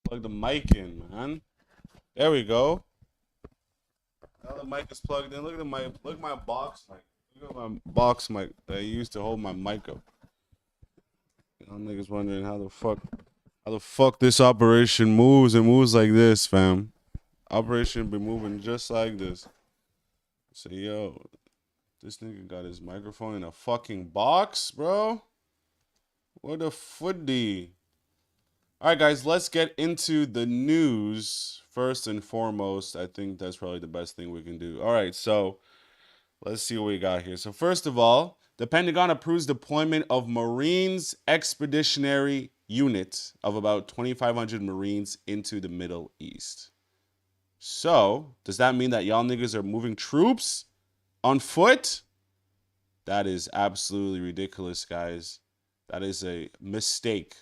Plug the mic in, man. There we go. Now the mic is plugged in. Look at the mic. Look at my box mic. Look at my box mic that I used to hold my mic up. Y'all niggas wondering how the fuck this operation moves. It moves like this, fam. Operation be moving just like this. So yo, this nigga got his microphone in a fucking box, bro. What a footy. All right, guys, let's get into the news. First and foremost, I think that's probably the best thing we can do. All right, so let's see what we got here. So first of all, the Pentagon approves deployment of Marines Expeditionary Unit of about 2,500 Marines into the Middle East. So, does that mean that y'all niggas are moving troops on foot? That is absolutely ridiculous, guys. That is a mistake.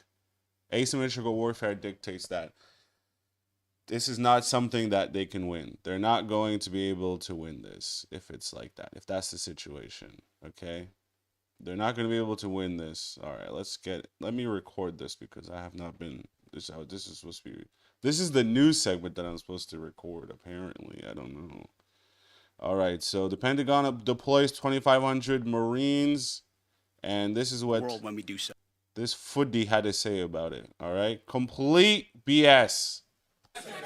Asymmetrical warfare dictates that. This is not something that they can win. They're not going to be able to win this if it's like that, if that's the situation, okay? They're not going to be able to win this. All right, let me record this because I have not been, this is supposed to be, this is the news segment that I'm supposed to record, apparently. I don't know. All right, so the Pentagon deploys 2,500 Marines, and this is what world when we do so. This footy had to say about it. All right, complete BS.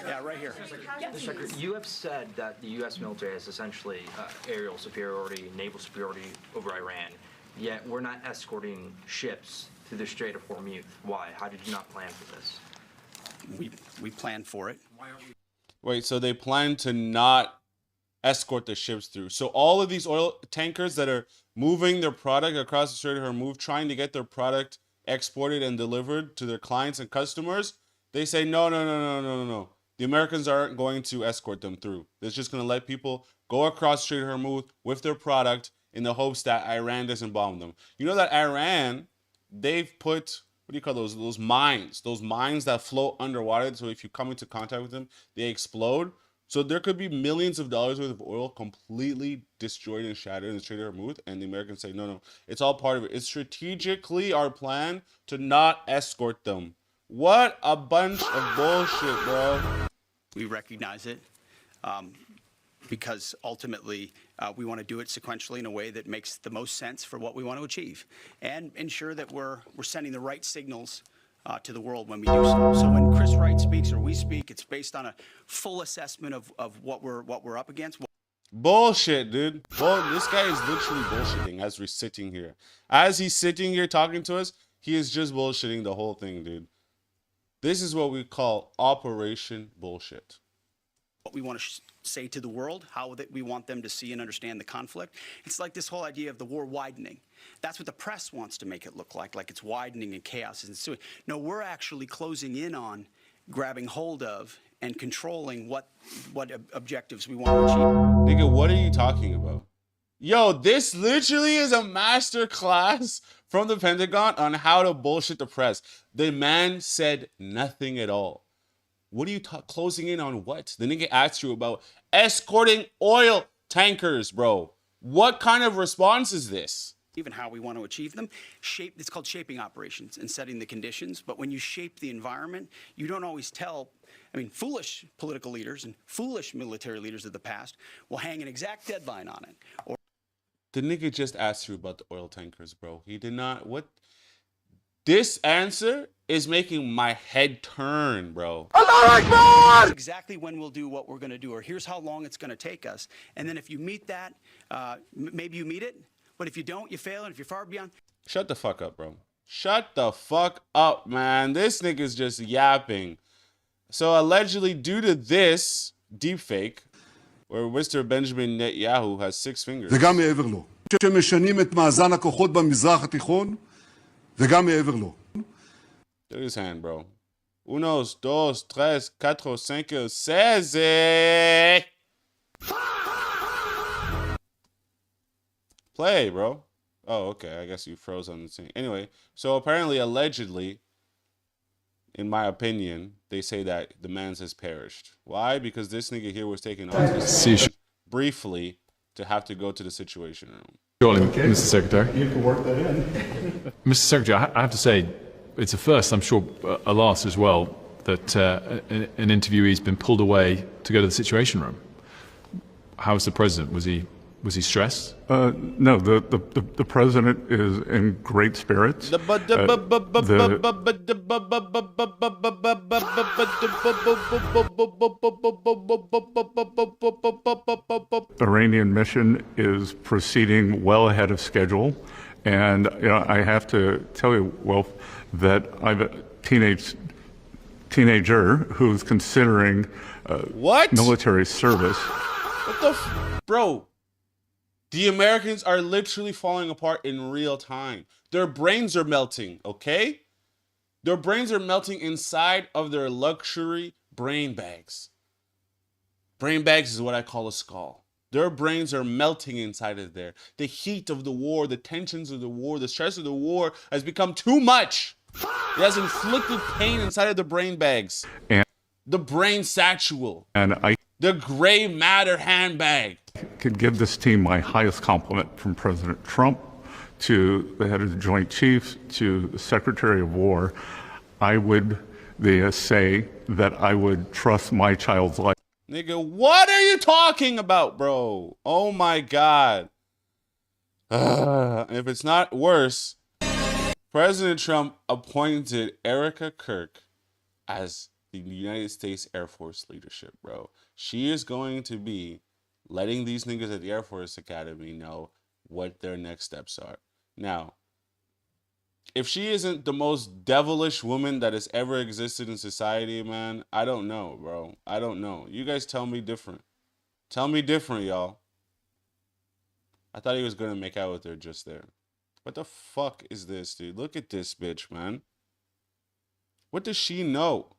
Yeah, right here. Mr. Secretary, you have said that the U.S. military has essentially aerial superiority, naval superiority over Iran, yet we're not escorting ships through the Strait of Hormuz. Why? How did you not plan for this? We planned for it. Wait, so they plan to not escort the ships through. So all of these oil tankers that are moving their product across the Strait of Hormuz, trying to get their product exported and delivered to their clients and customers, they say, no. The Americans aren't going to escort them through. They're just going to let people go across the Strait of Hormuz with their product in the hopes that Iran doesn't bomb them. You know that Iran, they've put, what do you call those mines that float underwater, so if you come into contact with them, they explode. So there could be millions of dollars worth of oil completely destroyed and shattered in the Strait of Hormuz, and the Americans say, no, it's all part of it. It's strategically our plan to not escort them. What a bunch of bullshit, bro. We recognize it because ultimately we want to do it sequentially in a way that makes the most sense for what we want to achieve and ensure that we're sending the right signals to the world when we do so. So when Chris Wright speaks or we speak, it's based on a full assessment of what we're up against. Bullshit, dude. This guy is literally bullshitting as we're sitting here. As he's sitting here talking to us, he is just bullshitting the whole thing, dude. This is what we call Operation Bullshit. What we want to say to the world, how that we want them to see and understand the conflict. It's like this whole idea of the war widening. That's what the press wants to make it look like it's widening and chaos is ensuing. No, we're actually closing in on grabbing hold of and controlling what objectives we want to achieve. Nigga, what are you talking about? Yo, this literally is a master class from the Pentagon on how to bullshit the press. The man said nothing at all. What are you closing in on what? The nigga asked you about escorting oil tankers, bro. What kind of response is this? Even how we want to achieve them. It's called shaping operations and setting the conditions. But when you shape the environment, you don't always tell. I mean, foolish political leaders and foolish military leaders of the past will hang an exact deadline on it. Or the nigga just asked you about the oil tankers, bro. He did not. What? This answer is making my head turn, bro. Exactly when we'll do what we're going to do, or here's how long it's going to take us. And then if you meet that, maybe you meet it. But if you don't, you fail. And if you're far beyond. Shut the fuck up, bro. Shut the fuck up, man. This nigga's just yapping. So allegedly, due to this deepfake, where Mr. Benjamin Netanyahu has 6 fingers. וגם מעבר לו. שמשנים את מאזן הכוחות במזרח התיכון, וגם מעבר לו. Look at his hand, bro. 1, 2, 3, 4, 5, 6. Play, bro. Oh, okay. I guess you froze on the thing. Anyway, so apparently, allegedly, in my opinion, they say that the man's has perished. Why? Because this nigga here was taking off briefly to have to go to the Situation Room. Surely, Mr. Secretary. You can work that in. Mr. Secretary, I have to say, it's a first, I'm sure a last as well, that an interviewee's been pulled away to go to the Situation Room. How's the president? Was he stressed? No, the president is in great spirits. Iranian mission is proceeding well ahead of schedule, and I have to tell you, Wolf, that I've a teenager who's considering what military service. What the bro? The Americans are literally falling apart in real time. Their brains are melting, okay? Their brains are melting inside of their luxury brain bags. Brain bags is what I call a skull. Their brains are melting inside of there. The heat of the war, the tensions of the war, the stress of the war has become too much. It has inflicted pain inside of the brain bags. And the brain satchel. And the gray matter handbag. Could give this team my highest compliment, from President Trump to the head of the Joint Chiefs to the Secretary of War. I would say that I would trust my child's life. Nigga, what are you talking about, bro? Oh my God. If it's not worse, President Trump appointed Erica Kirk as the United States Air Force leadership, bro. She is going to be letting these niggas at the Air Force Academy know what their next steps are. Now, if she isn't the most devilish woman that has ever existed in society, man, I don't know, bro. I don't know. You guys tell me different. Tell me different, y'all. I thought he was going to make out with her just there. What the fuck is this, dude? Look at this bitch, man. What does she know?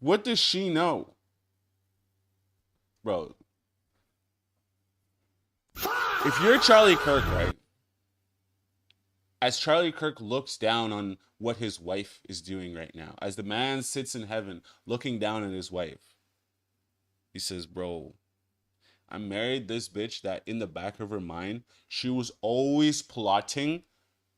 What does she know? Bro. If you're Charlie Kirk, right? As Charlie Kirk looks down on what his wife is doing right now, as the man sits in heaven looking down at his wife, he says, bro, I married this bitch that in the back of her mind, she was always plotting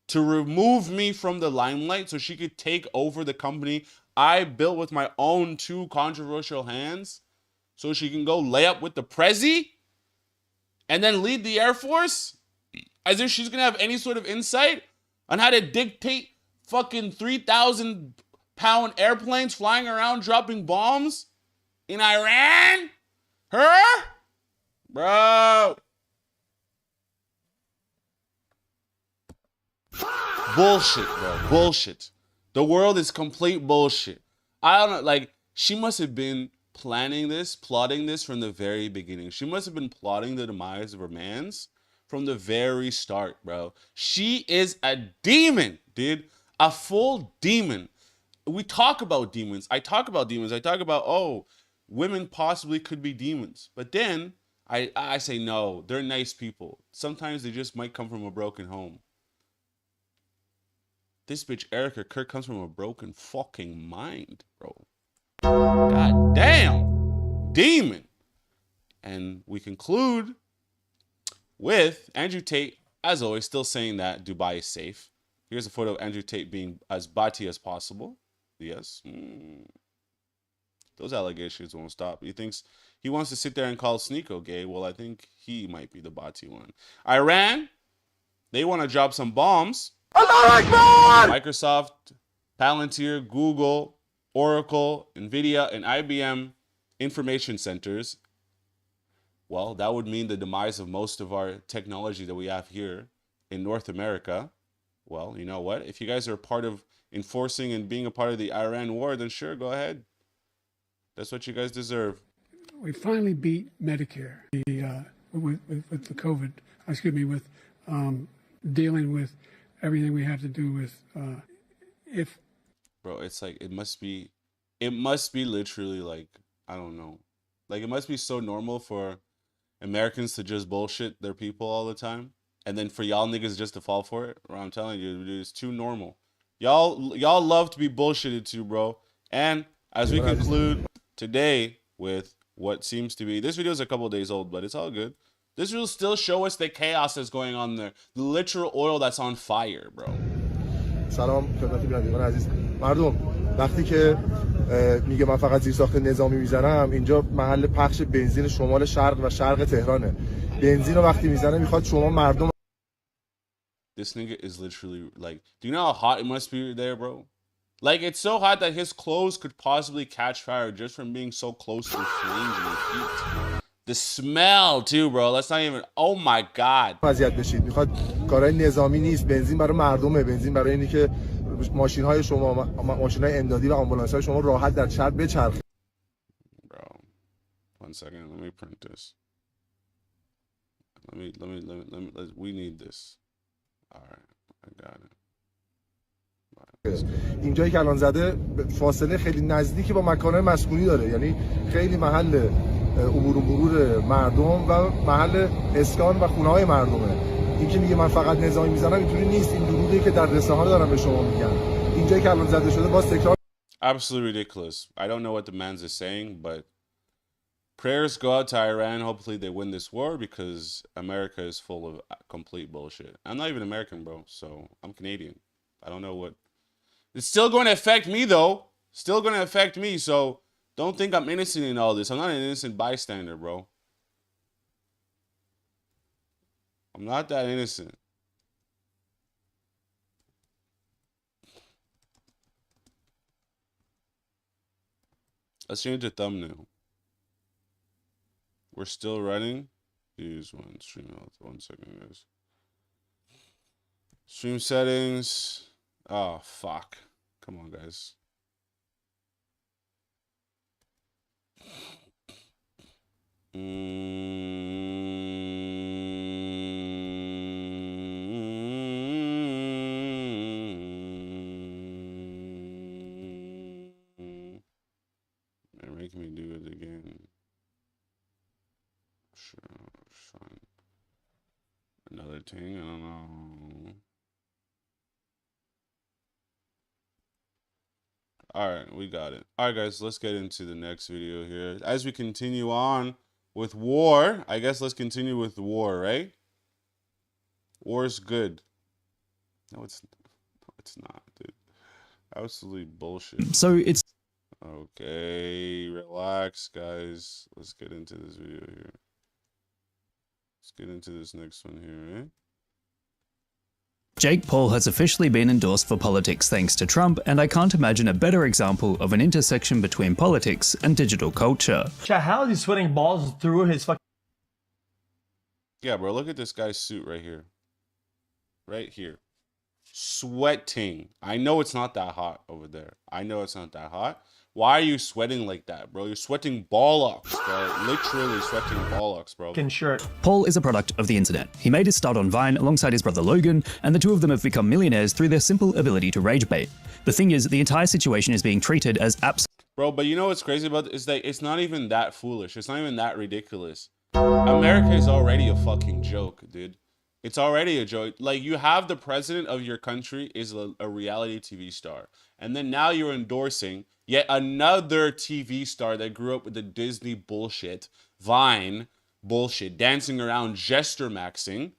to remove me from the limelight so she could take over the company I built with my own two controversial hands so she can go lay up with the Prezi and then lead the Air Force as if she's going to have any sort of insight on how to dictate fucking 3,000-pound airplanes flying around dropping bombs in Iran? Her? Bro. Bullshit, bro. Bullshit. The world is complete bullshit. I don't know, like, she must have been planning this, plotting this from the very beginning. She must have been plotting the demise of her mans from the very start, bro. She is a demon, dude. A full demon. We talk about demons. I talk about demons. I talk about, oh, women possibly could be demons. But then I say, no, they're nice people. Sometimes they just might come from a broken home. This bitch Erica Kirk comes from a broken fucking mind, bro. God damn. Demon. And we conclude with Andrew Tate, as always, still saying that Dubai is safe. Here's a photo of Andrew Tate being as bati as possible. Yes. Those allegations won't stop. He wants to sit there and call Sneeko gay. Well, I think he might be the bati one. Iran, they want to drop some bombs. Microsoft, Palantir, Google, Oracle, Nvidia, and IBM information centers. Well, that would mean the demise of most of our technology that we have here in North America. Well, you know what? If you guys are part of enforcing and being a part of the Iran war, then sure, go ahead. That's what you guys deserve. We finally beat Medicare with the COVID, with dealing with everything we have to do with Bro, it's like, it must be literally like, I don't know. Like, it must be so normal for Americans to just bullshit their people all the time, and then for y'all niggas just to fall for it. Bro, I'm telling you, dude, it's too normal. Y'all love to be bullshitted too, bro. And as we conclude today with what seems to be, this video is a couple days old, but it's all good. This will still show us the chaos that's going on there, the literal oil that's on fire, bro. سلام خدمت بینندگان عزیز. مردم وقتی که میگه من فقط زیرساخت نظامی میزنم، اینجا محل پخش بنزین شمال شرق و شرق تهرانه. بنزین رو وقتی میزنه میخواد شما مردم. This nigga is literally like, do you know how hot it must be there, bro? Like, it's so hot that his clothes could possibly catch fire just from being so close to the flames and the heat. The smell, too, bro. That's not even, oh my God. اذیت بشید. میخواد کارهای نظامی نیست، بنزین برای مردمه، بنزین برای اینی که ماشین‌های شما، ماشین‌های امدادی و آمبولانس‌های شما راحت در شهر بچرخه. Bro, 1 second. Let me print this. We need this. All right, I got it. اینجایی که الان زده فاصله خیلی نزدیکی با مکان‌های مسکونی داره، یعنی خیلی محل عبور و مرور مردم و محل اسکان و خونه‌های مردمه. این که میگه من فقط نظامی میزنم اینطوری نیست، این دروغی که در رسانه‌ها دارن به شما میگن. اینجایی که الان زده شده باز تکرار. Absolutely ridiculous. I don't know what the man's is saying, but prayers go out to Iran. Hopefully they win this war because America is full of complete bullshit. I'm not even American, bro, so I'm Canadian. I don't know what. It's still going to affect me, though. Still going to affect me, so don't think I'm innocent in all this. I'm not an innocent bystander, bro. I'm not that innocent. Let's change the thumbnail. We're still running. Use one stream out. 1 second, guys. Stream settings. Oh, fuck. Come on, guys. They're making me do it again. Sure, fine. Another thing, I don't know. All right, we got it. All right, guys, let's get into the next video here. As we continue on with war, I guess let's continue with the war, right? War is good. No, it's not, dude. Absolutely bullshit. So it's Okay, relax, guys. Let's get into this video here. Let's get into this next one here, right? Jake Paul has officially been endorsed for politics thanks to Trump, and I can't imagine a better example of an intersection between politics and digital culture. How is he sweating balls through his fucking... Yeah, bro, look at this guy's suit right here. Right here. Sweating. I know it's not that hot over there. I know it's not that hot. Why are you sweating like that, bro? You're sweating bollocks, bro. Literally sweating bollocks, bro. shirt. Paul is a product of the internet. He made his start on Vine alongside his brother Logan, and the two of them have become millionaires through their simple ability to rage bait. The thing is, the entire situation is being treated as Bro, but you know what's crazy about it is that it's not even that foolish. It's not even that ridiculous. America is already a fucking joke, dude. It's already a joke. Like, you have the president of your country is a reality TV star. And then now you're endorsing yet another TV star that grew up with the Disney bullshit, Vine bullshit, dancing around, gesture maxing.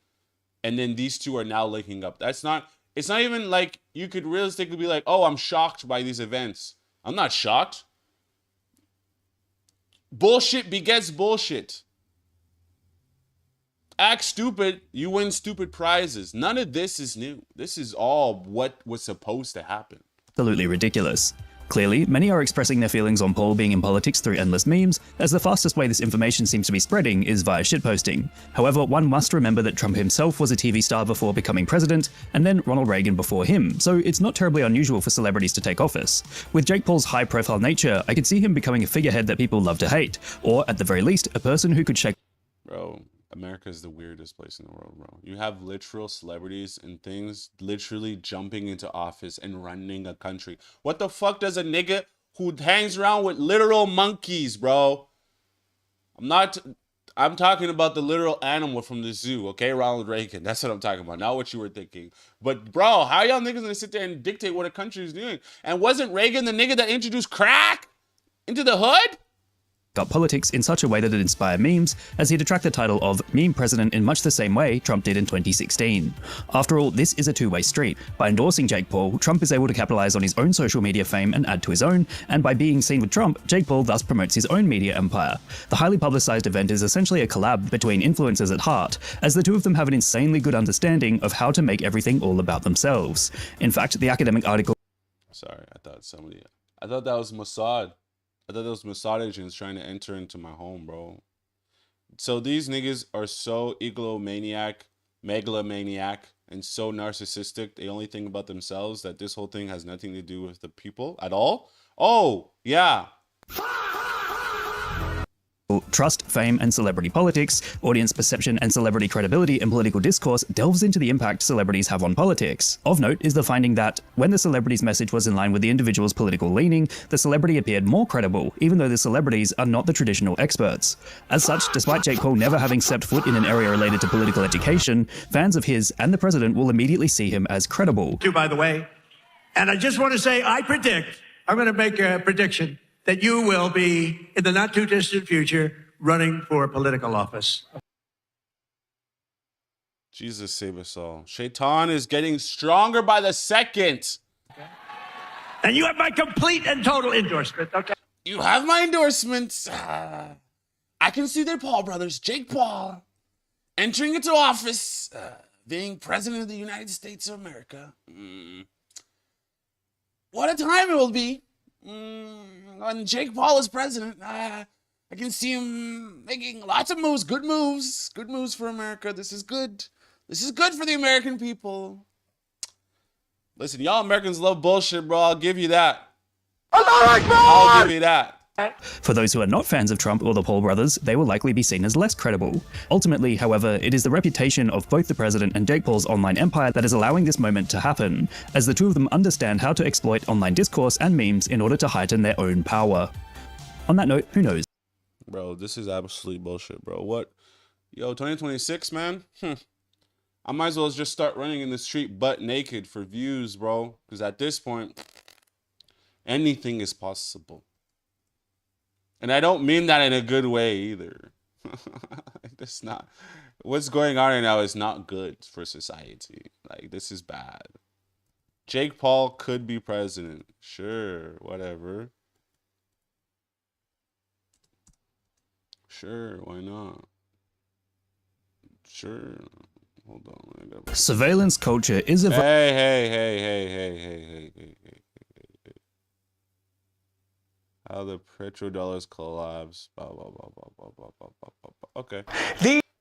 And then these two are now linking up. It's not even like you could realistically be like, oh, I'm shocked by these events. I'm not shocked. Bullshit begets bullshit. Act stupid, you win stupid prizes. None of this is new. This is all what was supposed to happen. absolutely ridiculous. Clearly, many are expressing their feelings on Paul being in politics through endless memes, as the fastest way this information seems to be spreading is via shitposting. However, one must remember that Trump himself was a TV star before becoming president, and then Ronald Reagan before him, so it's not terribly unusual for celebrities to take office. With Jake Paul's high-profile nature, I could see him becoming a figurehead that people love to hate, or at the very least, a person who could shake. Bro, America is the weirdest place in the world, bro. You have literal celebrities and things literally jumping into office and running a country. What the fuck does a nigga who hangs around with literal monkeys, bro? I'm talking about the literal animal from the zoo, okay? Ronald Reagan. That's what I'm talking about, not what you were thinking. But, bro, how y'all niggas gonna sit there and dictate what a country is doing? And wasn't Reagan the nigga that introduced crack into the hood? up politics in such a way that it inspired memes, as he'd attract the title of meme president in much the same way Trump did in 2016. After all, this is a two-way street. By endorsing Jake Paul, Trump is able to capitalize on his own social media fame and add to his own, and by being seen with Trump, Jake Paul thus promotes his own media empire. The highly publicized event is essentially a collab between influencers at heart, as the two of them have an insanely good understanding of how to make everything all about themselves. In fact, the academic article... Sorry, I thought that was Mossad. I thought those Mossad agents trying to enter into my home, bro. So these niggas are so megalomaniac, and so narcissistic. They only think about themselves, that this whole thing has nothing to do with the people at all. Oh, yeah. Trust, fame, and celebrity politics, audience perception, and celebrity credibility in political discourse delves into the impact celebrities have on politics. Of note is the finding that, when the celebrity's message was in line with the individual's political leaning, the celebrity appeared more credible, even though the celebrities are not the traditional experts. As such, despite Jake Paul never having stepped foot in an area related to political education, fans of his and the president will immediately see him as credible. By the way, and I just want to say, I'm going to make a prediction that you will be, in the not-too-distant future, running for political office. Jesus save us all. Shaitan is getting stronger by the second. Okay. And you have my complete and total endorsement, okay? You have my endorsement. I can see their Paul brothers, Jake Paul, entering into office, being president of the United States of America. What a time it will be. When Jake Paul is president, I can see him making lots of moves, good moves for America. This is good. This is good for the American people. Listen, y'all Americans love bullshit, bro. I'll give you that. I'll give you that. For those who are not fans of Trump or the Paul brothers, they will likely be seen as less credible. Ultimately, however, it is the reputation of both the president and Jake Paul's online empire that is allowing this moment to happen, as the two of them understand how to exploit online discourse and memes in order to heighten their own power. On that note, who knows? Bro, this is absolute bullshit, bro. What? Yo, 2026, man? I might as well just start running in the street butt naked for views, bro. Because at this point, anything is possible. And I don't mean that in a good way either. That's not... What's going on right now is not good for society. Like, this is bad. Jake Paul could be president. Sure, whatever. Sure, why not? Sure. Hold on. Surveillance culture is a... Hey. How the petrodollars collapse. Blah, blah, blah, blah, blah, blah, blah, blah, blah. Okay.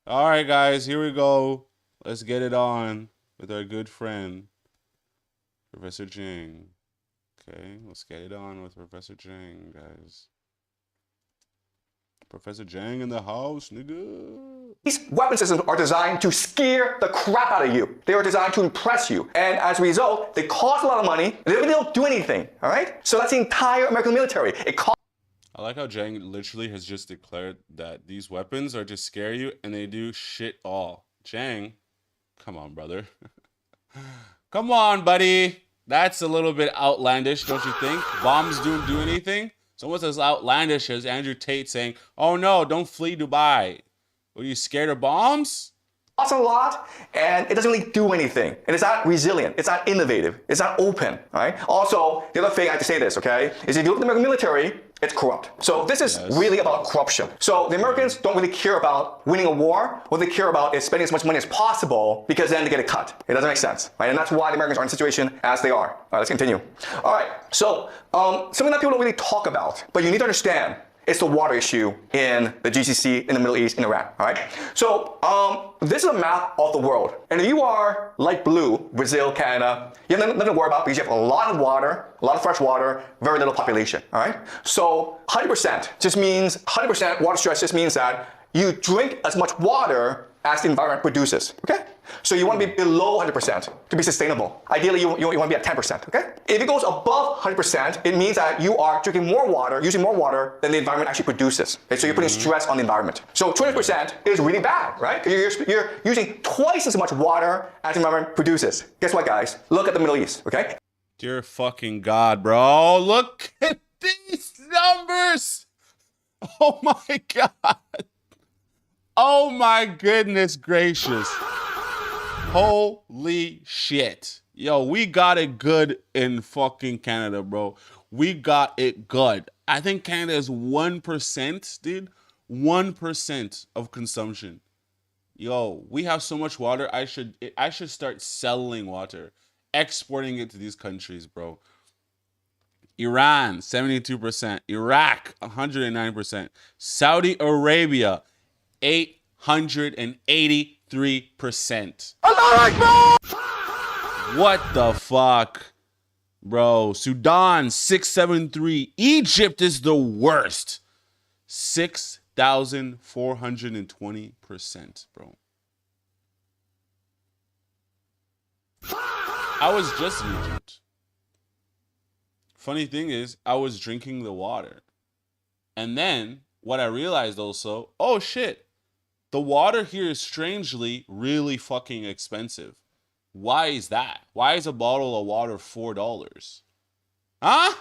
All right, guys, here we go. Let's get it on with our good friend, Professor Jang. Okay, let's get it on with Professor Jang, guys. Professor Jang in the house, nigga. These weapon systems are designed to scare the crap out of you. They are designed to impress you. And as a result, they cost a lot of money. They really don't do anything, all right? So that's the entire American military. I like how Jang literally has just declared that these weapons are to scare you and they do shit all. Jang, come on, brother. Come on, buddy. That's a little bit outlandish, don't you think? Bombs don't do anything? So almost as outlandish as Andrew Tate saying, oh no, don't flee Dubai. Were you scared of bombs? Costs a lot, and it doesn't really do anything. And it's not resilient. It's not innovative. It's not open, all right? Also, the other thing I have to say this, okay, is if you look at the American military, it's corrupt. So this is really about corruption. So the Americans don't really care about winning a war. What they care about is spending as much money as possible, because then they get a cut. It doesn't make sense, right? And that's why the Americans are in the situation as they are. All right, let's continue. All right, so something that people don't really talk about, but you need to understand, it's the water issue in the GCC, in the Middle East, in Iran, all right? So this is a map of the world. And if you are light blue, Brazil, Canada, you have nothing to worry about because you have a lot of water, a lot of fresh water, very little population, all right? So 100% just means, 100% water stress just means that you drink as much water as the environment produces, okay? So you want to be below 100% to be sustainable. Ideally, you want to be at 10%, okay? If it goes above 100%, it means that you are drinking more water, using more water than the environment actually produces. Okay? So you're putting stress on the environment. So 20% is really bad, right? You're using twice as much water as the environment produces. Guess what, guys? Look at the Middle East, okay? Dear fucking God, bro. Look at these numbers. Oh my God. Oh my goodness gracious. Holy shit. Yo, we got it good in fucking Canada, bro. We got it good. I think Canada is 1%, dude. 1% of consumption. Yo, we have so much water. I should start selling water, exporting it to these countries, bro. Iran, 72%. Iraq, 109%. Saudi Arabia, 883%. What the fuck? Bro, Sudan, 673. Egypt is the worst. 6,420%, bro. I was just in Egypt. Funny thing is, I was drinking the water. And then what I realized also, oh shit, the water here is strangely really fucking expensive. Why is that? Why is a bottle of water $4? Huh?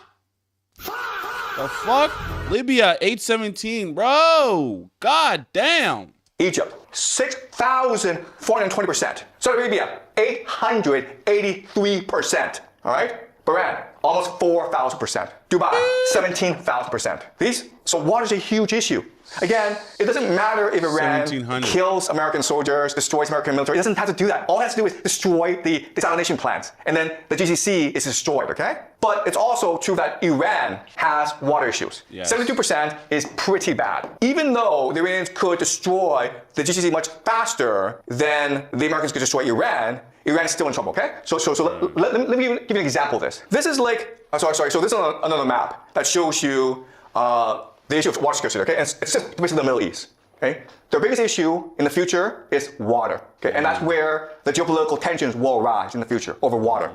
The fuck? Libya, 817, bro. God damn. Egypt, 6,420%. Saudi Arabia, 883%. All right? Bahrain, almost 4,000%. Dubai, 17,000%. So water is a huge issue. Again, it doesn't matter if Iran kills American soldiers, destroys American military. It doesn't have to do that. All it has to do is destroy the desalination plants. And then the GCC is destroyed, okay? But it's also true that Iran has water issues. Yes. 72% is pretty bad. Even though the Iranians could destroy the GCC much faster than the Americans could destroy Iran, Iran is still in trouble, okay? So let me give you an example of this. This is like, so this is another map that shows you the issue of water scarcity, okay? And it's just basically the Middle East, okay? Their biggest issue in the future is water, okay? And that's where the geopolitical tensions will arise in the future over water.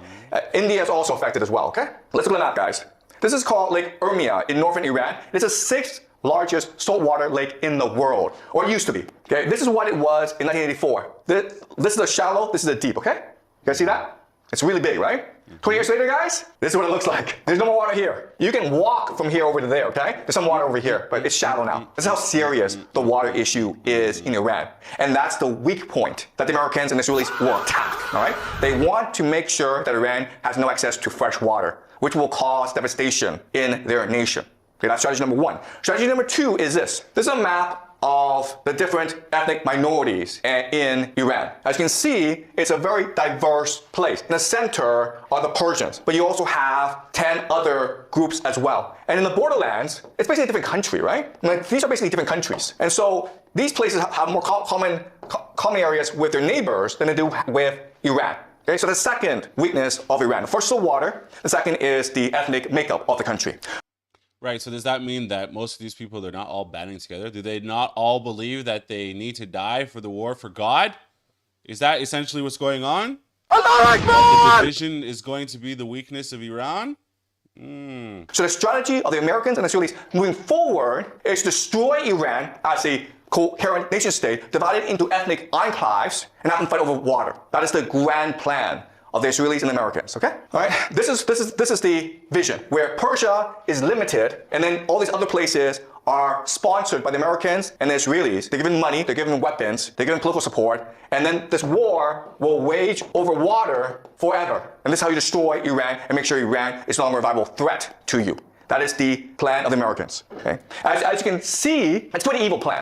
India is also affected as well, okay? Let's look at the map, guys. This is called Lake Urmia in northern Iran. It's the 6th largest saltwater lake in the world, or it used to be, okay? This is what it was in 1984. This is the shallow, this is the deep, okay? You guys see that? It's really big, right? 20 years later, guys, this is what it looks like. There's no more water here. You can walk from here over to there, okay? There's some water over here, but it's shallow now. This is how serious the water issue is in Iran. And that's the weak point that the Americans and the Israelis will attack, all right? They want to make sure that Iran has no access to fresh water, which will cause devastation in their nation. Okay, that's strategy number 1. Strategy number 2 is this. This is a map of the different ethnic minorities in Iran. As you can see, it's a very diverse place. In the center are the Persians, but you also have 10 other groups as well. And in the borderlands, it's basically a different country, right? Like, these are basically different countries. And so these places have more common areas with their neighbors than they do with Iran. Okay, so the second weakness of Iran. First is the water. The second is the ethnic makeup of the country. Right, so does that mean that most of these people, they're not all banding together? Do they not all believe that they need to die for the war for God? Is that essentially what's going on? That the division is going to be the weakness of Iran? So the strategy of the Americans and the Israelis moving forward is to destroy Iran as a coherent nation state, divided into ethnic enclaves, and have them fight over water. That is the grand plan of the Israelis and the Americans, okay? All right, this is the vision, where Persia is limited, and then all these other places are sponsored by the Americans and the Israelis. They're given money, they're given weapons, they're given political support, and then this war will wage over water forever. And this is how you destroy Iran and make sure Iran is no longer a viable threat to you. That is the plan of the Americans, okay? As you can see, it's a pretty evil plan.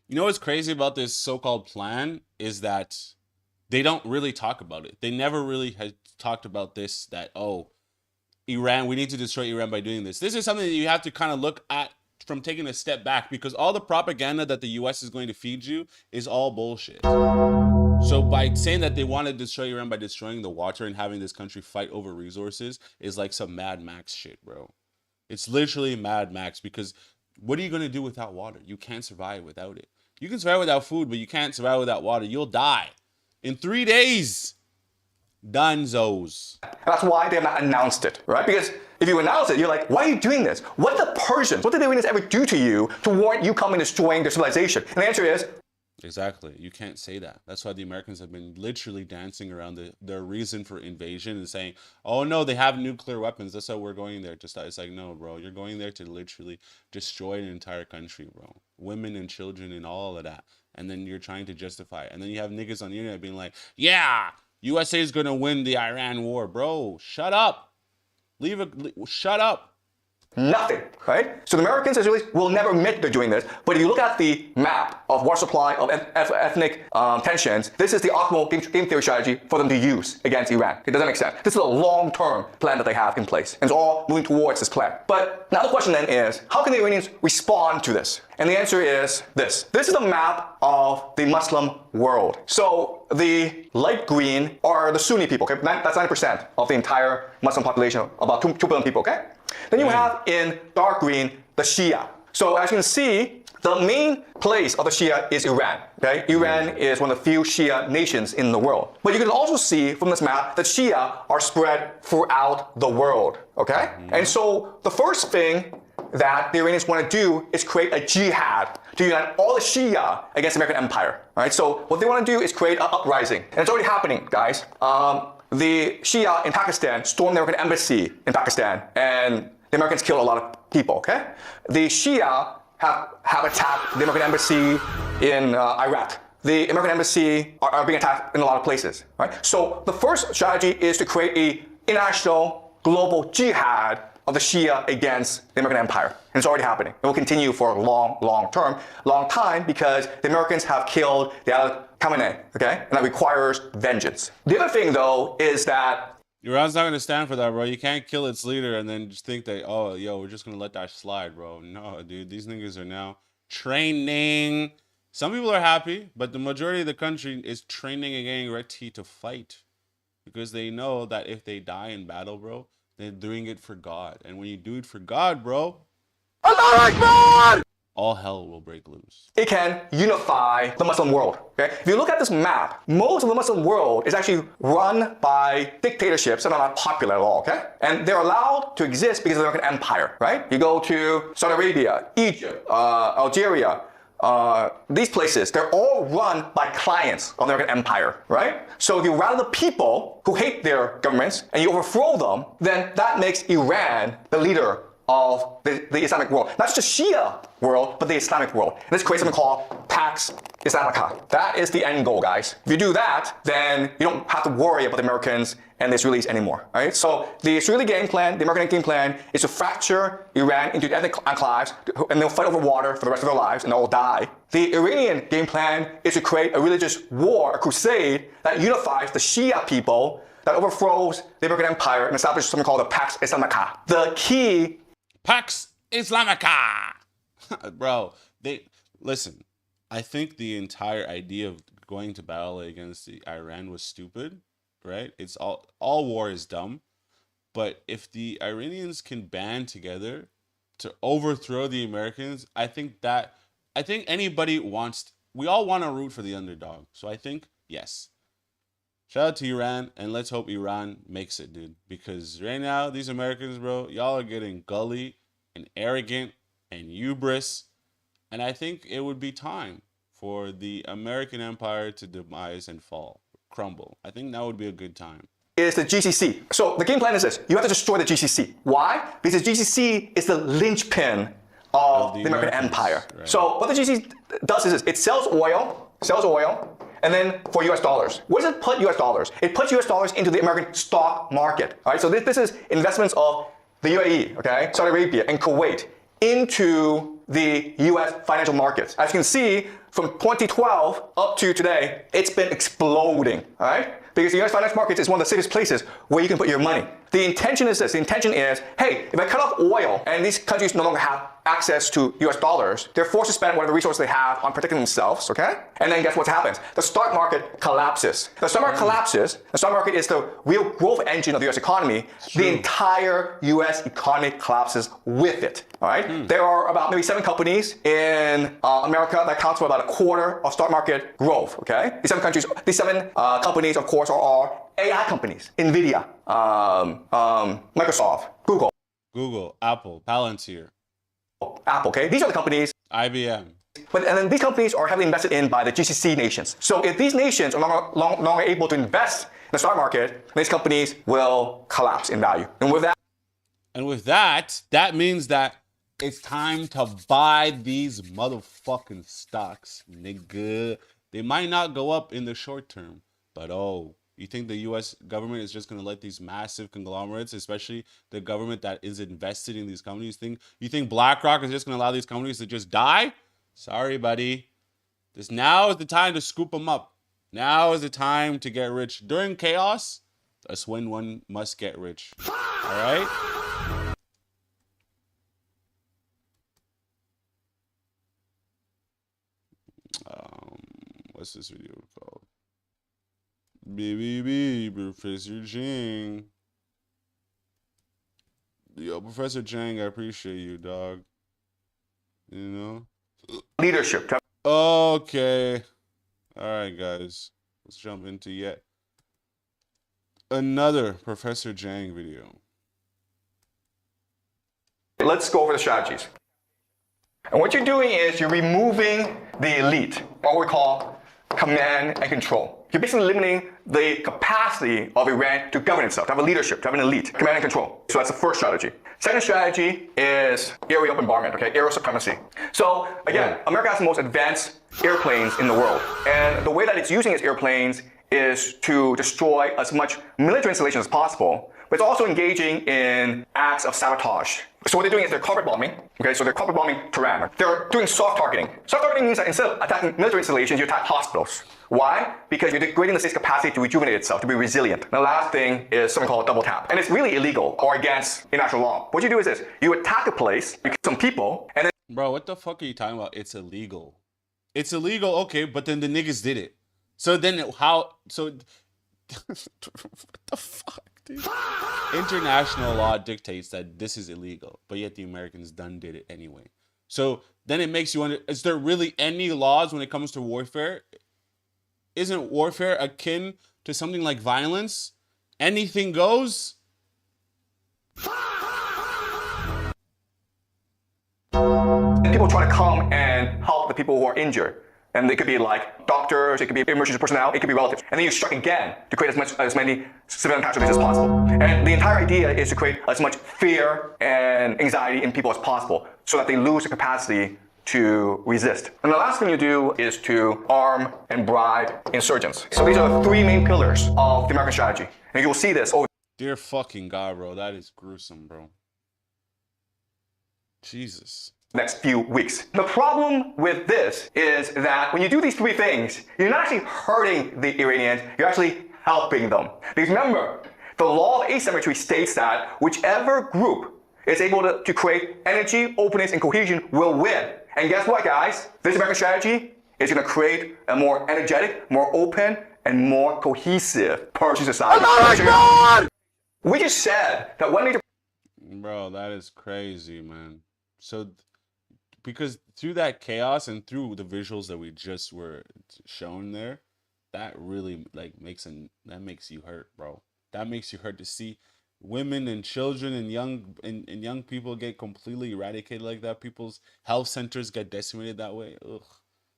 You know what's crazy about this so-called plan is that they don't really talk about it. They never really had talked about this, that, oh, Iran, we need to destroy Iran by doing this. This is something that you have to kind of look at from taking a step back, because all the propaganda that the US is going to feed you is all bullshit. So by saying that they want to destroy Iran by destroying the water and having this country fight over resources is like some Mad Max shit, bro. It's literally Mad Max, because what are you going to do without water? You can't survive without it. You can survive without food, but you can't survive without water. You'll die. In 3 days, Dunzos. That's why they have not announced it, right? Because if you announce it, you're like, why are you doing this? What did the Persians, what did the Iranians ever do to you to warrant you coming and destroying their civilization? And the answer is, Exactly. You can't say that. That's why the Americans have been literally dancing around their reason for invasion and saying, "Oh no, they have nuclear weapons. That's why we're going there to start." It's like, no, bro, you're going there to literally destroy an entire country, bro. Women and children and all of that. And then you're trying to justify it. And then you have niggas on the internet being like, "Yeah, USA is gonna win the Iran war, bro. Shut up. Shut up." Nothing, right? So the Americans, Israelis, will never admit they're doing this. But if you look at the map of war supply, of ethnic tensions, this is the optimal game theory strategy for them to use against Iran. It doesn't make sense. This is a long-term plan that they have in place. And it's all moving towards this plan. But now the question then is, how can the Iranians respond to this? And the answer is this. This is a map of the Muslim world. So the light green are the Sunni people, okay? That's 90% of the entire Muslim population, about 2 billion people, okay? Then you have in dark green the Shia. So as you can see, the main place of the Shia is Iran. Okay? Iran is one of the few Shia nations in the world. But you can also see from this map that Shia are spread throughout the world. Okay? And so the first thing that the Iranians want to do is create a jihad to unite all the Shia against the American empire. All right? So what they want to do is create an uprising. And it's already happening, guys. The Shia in Pakistan stormed the American embassy in Pakistan, and the Americans killed a lot of people, okay? The Shia have attacked the American embassy in Iraq. The American embassy are being attacked in a lot of places, right? So the first strategy is to create an international global jihad of the Shia against the American empire. And it's already happening. It will continue for a long time, because the Americans have killed the Khamenei, okay? And that requires vengeance. The other thing, though, is that Iran's not going to stand for that, bro. You can't kill its leader and then just think that, oh, yo, we're just going to let that slide, bro. No, dude. These niggas are now training. Some people are happy, but the majority of the country is training and getting ready to fight. Because they know that if they die in battle, bro, they're doing it for God. And when you do it for God, bro, Allah Akbar! All hell will break loose. It can unify the Muslim world. Okay? If you look at this map, most of the Muslim world is actually run by dictatorships that are not popular at all. Okay? And they're allowed to exist because of the American empire. Right? You go to Saudi Arabia, Egypt, Algeria, these places, they're all run by clients of the American empire, right? So if you rally the people who hate their governments and you overthrow them, then that makes Iran the leader of the Islamic world. Not just the Shia world, but the Islamic world. And this creates something called Pax Islamica. That is the end goal, guys. If you do that, then you don't have to worry about the Americans and the Israelis anymore, right? So the Israeli game plan, the American game plan, is to fracture Iran into ethnic enclaves, and they'll fight over water for the rest of their lives, and they'll all die. The Iranian game plan is to create a religious war, a crusade, that unifies the Shia people, that overthrows the American empire, and establishes something called the Pax Islamica. The key... Pax Islamica! Bro, listen, I think the entire idea of going to battle against Iran was stupid, right? It's all war is dumb. But if the Iranians can band together to overthrow the Americans, I think anybody we all want to root for the underdog. So I think, yes. Shout out to Iran, and let's hope Iran makes it, dude. Because right now, these Americans, bro, y'all are getting gully and arrogant and hubris. And I think it would be time for the American empire to demise and crumble. I think that would be a good time. Is the GCC. So the game plan is this. You have to destroy the GCC. Why? Because the GCC is the linchpin of the American empire. Right. So what the GCC does is this. It sells oil, and then for US dollars. Where does it put US dollars? It puts US dollars into the American stock market. All right, so this is investments of the UAE, okay, Saudi Arabia, and Kuwait into the US financial markets. As you can see, from 2012 up to today, it's been exploding, all right? Because the US financial markets is one of the safest places where you can put your money. The intention is this. The intention is, hey, if I cut off oil and these countries no longer have access to US dollars, they're forced to spend whatever resources they have on protecting themselves, okay? And then guess what happens? The stock market collapses. The stock market collapses. The stock market is the real growth engine of the US economy. The entire US economy collapses with it, all right? There are about maybe 7 companies in America that accounts for about a quarter of stock market growth, okay? These 7 companies, of course, are AI companies. NVIDIA, Microsoft, Google, Apple, Palantir. Apple, okay? These are the companies. IBM. And then these companies are heavily invested in by the GCC nations. So if these nations are no longer able to invest in the stock market, these companies will collapse in value. And with that, that means that it's time to buy these motherfucking stocks, nigga. They might not go up in the short term, but you think the U.S. government is just going to let these massive conglomerates, especially the government that is invested in these companies, you think BlackRock is just going to allow these companies to just die? Sorry, buddy. Now is the time to scoop them up. Now is the time to get rich. During chaos, that's when one must get rich. All right? What's this video called? BBB, Professor Chang. Yo, Professor Chang, I appreciate you, dog. You know? leadership. Okay. All right, guys. Let's jump into yet another Professor Chang video. Let's go over the strategies. And what you're doing is you're removing the elite, what we call command and control. You're basically limiting the capacity of Iran to govern itself, to have a leadership, to have an elite, command and control. So that's the first strategy. Second strategy is aerial bombardment, okay, aerial supremacy. So again, America has the most advanced airplanes in the world. And the way that it's using its airplanes is to destroy as much military installations as possible, but it's also engaging in acts of sabotage. So what they're doing is they're carpet bombing, okay, so they're carpet bombing Tehran. They're doing soft targeting. Soft targeting means that instead of attacking military installations, you attack hospitals. Why? Because you're degrading the state's capacity to rejuvenate itself, to be resilient. And the last thing is something called double tap. And it's really illegal or against international law. What you do is this, you attack a place, you kill some people, and then... Bro, what the fuck are you talking about? It's illegal. It's illegal, okay, but then the niggas did it. So then how, so... what the fuck, dude? International law dictates that this is illegal, but yet the Americans done did it anyway. So then it makes you wonder, is there really any laws when it comes to warfare? Isn't warfare akin to something like violence? Anything goes? People try to come and help the people who are injured. And they could be like doctors, it could be emergency personnel, it could be relatives. And then you strike again to create as many civilian casualties as possible. And the entire idea is to create as much fear and anxiety in people as possible so that they lose the capacity to resist. And the last thing you do is to arm and bribe insurgents. So these are the three main pillars of the American strategy. And you'll see this over. Dear fucking God, bro, that is gruesome, bro. Jesus. Next few weeks. The problem with this is that when you do these three things, you're not actually hurting the Iranians, you're actually helping them. Because remember, the law of asymmetry states that whichever group is able to create energy, openness, and cohesion will win. And guess what, guys? This American strategy is going to create a more energetic, more open, and more cohesive Persian society. We just said that one major... Bro, that is crazy, man. So... because through that chaos and through the visuals that we just were shown there, that really like makes you hurt, bro. That makes you hurt to see women and children and young people get completely eradicated like that. People's health centers get decimated that way. Ugh,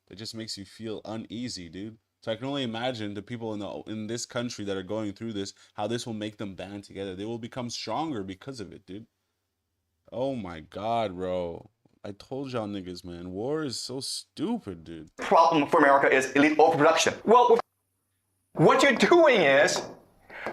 it just makes you feel uneasy, dude. So I can only imagine the people in this country that are going through this, how this will make them band together. They will become stronger because of it, dude. Oh my God, bro. I told y'all niggas, man, war is so stupid, dude. The problem for America is elite overproduction. Well, what you're doing is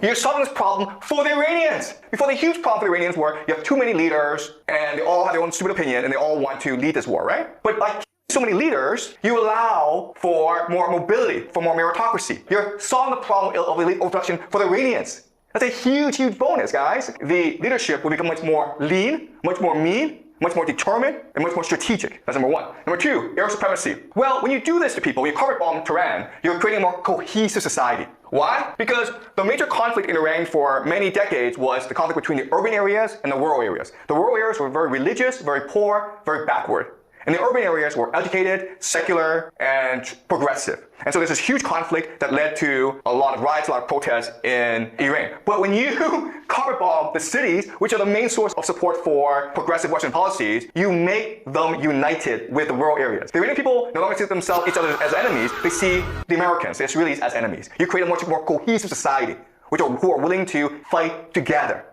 you're solving this problem for the Iranians. Before, the huge problem for the Iranians were you have too many leaders and they all have their own stupid opinion and they all want to lead this war, right? But by so many leaders, you allow for more mobility, for more meritocracy. You're solving the problem of elite overproduction for the Iranians. That's a huge, huge bonus, guys. The leadership will become much more lean, much more mean, much more determined, and much more strategic. That's number one. Number two, air supremacy. Well, when you do this to people, when you carpet bomb Tehran, you're creating a more cohesive society. Why? Because the major conflict in Iran for many decades was the conflict between the urban areas and the rural areas. The rural areas were very religious, very poor, very backward. And the urban areas were educated, secular, and progressive. And so there's this huge conflict that led to a lot of riots, a lot of protests in Iran. But when you carpet bomb the cities, which are the main source of support for progressive Western policies, you make them united with the rural areas. The Iranian people no longer see themselves each other as enemies, they see the Americans, the Israelis as enemies. You create a much more cohesive society, who are willing to fight together.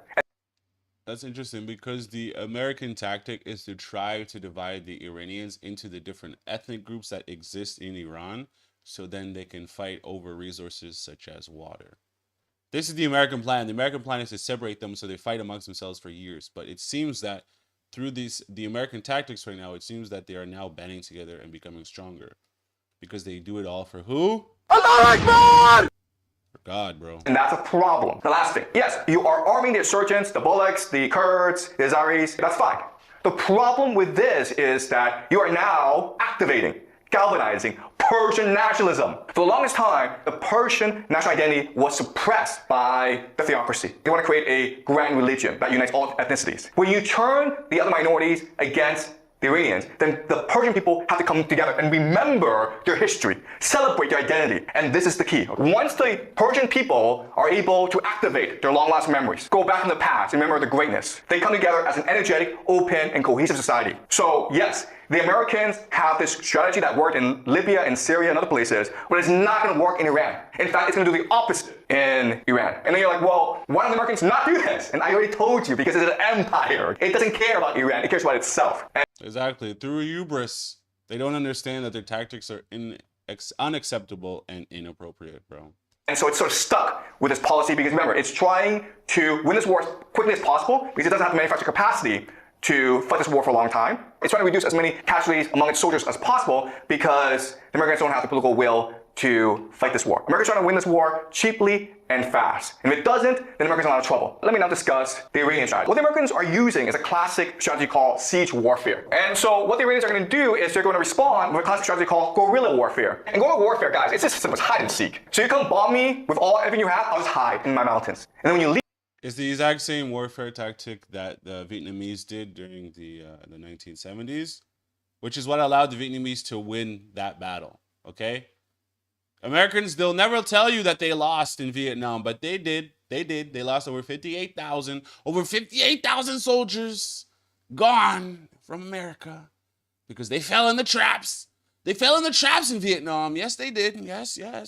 That's interesting because the American tactic is to try to divide the Iranians into the different ethnic groups that exist in Iran, so then they can fight over resources such as water. This is the American plan. The American plan is to separate them so they fight amongst themselves for years. But it seems that through the American tactics right now, it seems that they are now banding together and becoming stronger. Because they do it all for who? Allah Akbar! For God, bro. And that's a problem. The last thing. Yes, you are arming the insurgents, the Bullocks, the Kurds, the Azaris. That's fine. The problem with this is that you are now activating, galvanizing Persian nationalism. For the longest time, the Persian national identity was suppressed by the theocracy. They want to create a grand religion that unites all ethnicities. When you turn the other minorities against the Iranians, then the Persian people have to come together and remember their history, celebrate their identity. And this is the key. Once the Persian people are able to activate their long-lost memories, go back in the past, remember the greatness, they come together as an energetic, open, and cohesive society. So yes, the Americans have this strategy that worked in Libya and Syria and other places, but it's not going to work in Iran. In fact, it's going to do the opposite in Iran. And then you're like, well, why don't the Americans not do this? And I already told you, because it's an empire. It doesn't care about Iran. It cares about itself. Exactly. Through hubris, they don't understand that their tactics are unacceptable and inappropriate, bro. And so it's sort of stuck with this policy because remember, it's trying to win this war as quickly as possible because it doesn't have the manufacturing capacity to fight this war for a long time. It's trying to reduce as many casualties among its soldiers as possible because the Americans don't have the political will to fight this war. America's trying to win this war cheaply and fast. And if it doesn't, then America's in a lot of trouble. Let me now discuss the Iranian strategy. What the Americans are using is a classic strategy called siege warfare. And so what the Iranians are going to do is they're going to respond with a classic strategy called guerrilla warfare. And guerrilla warfare, guys, it's just simple. It's hide and seek. So you come bomb me with everything you have, I'll just hide in my mountains. And then when you leave, it's the exact same warfare tactic that the Vietnamese did during the 1970s, which is what allowed the Vietnamese to win that battle, okay? Americans, they'll never tell you that they lost in Vietnam, but they did. They did. They lost over 58,000. Over 58,000 soldiers gone from America because they fell in the traps. They fell in the traps in Vietnam. Yes, they did. Yes. They fell.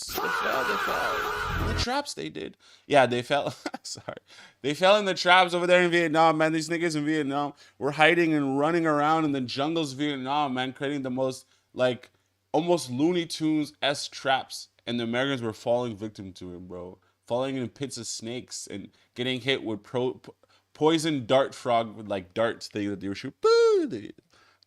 In the traps, they did. Yeah, they fell. Sorry. They fell in the traps over there in Vietnam, man. These niggas in Vietnam were hiding and running around in the jungles of Vietnam, man, creating the most, like, almost Looney Tunes-esque traps. And the Americans were falling victim to it, bro. Falling in pits of snakes and getting hit with poison dart frog with, like, darts they were shooting.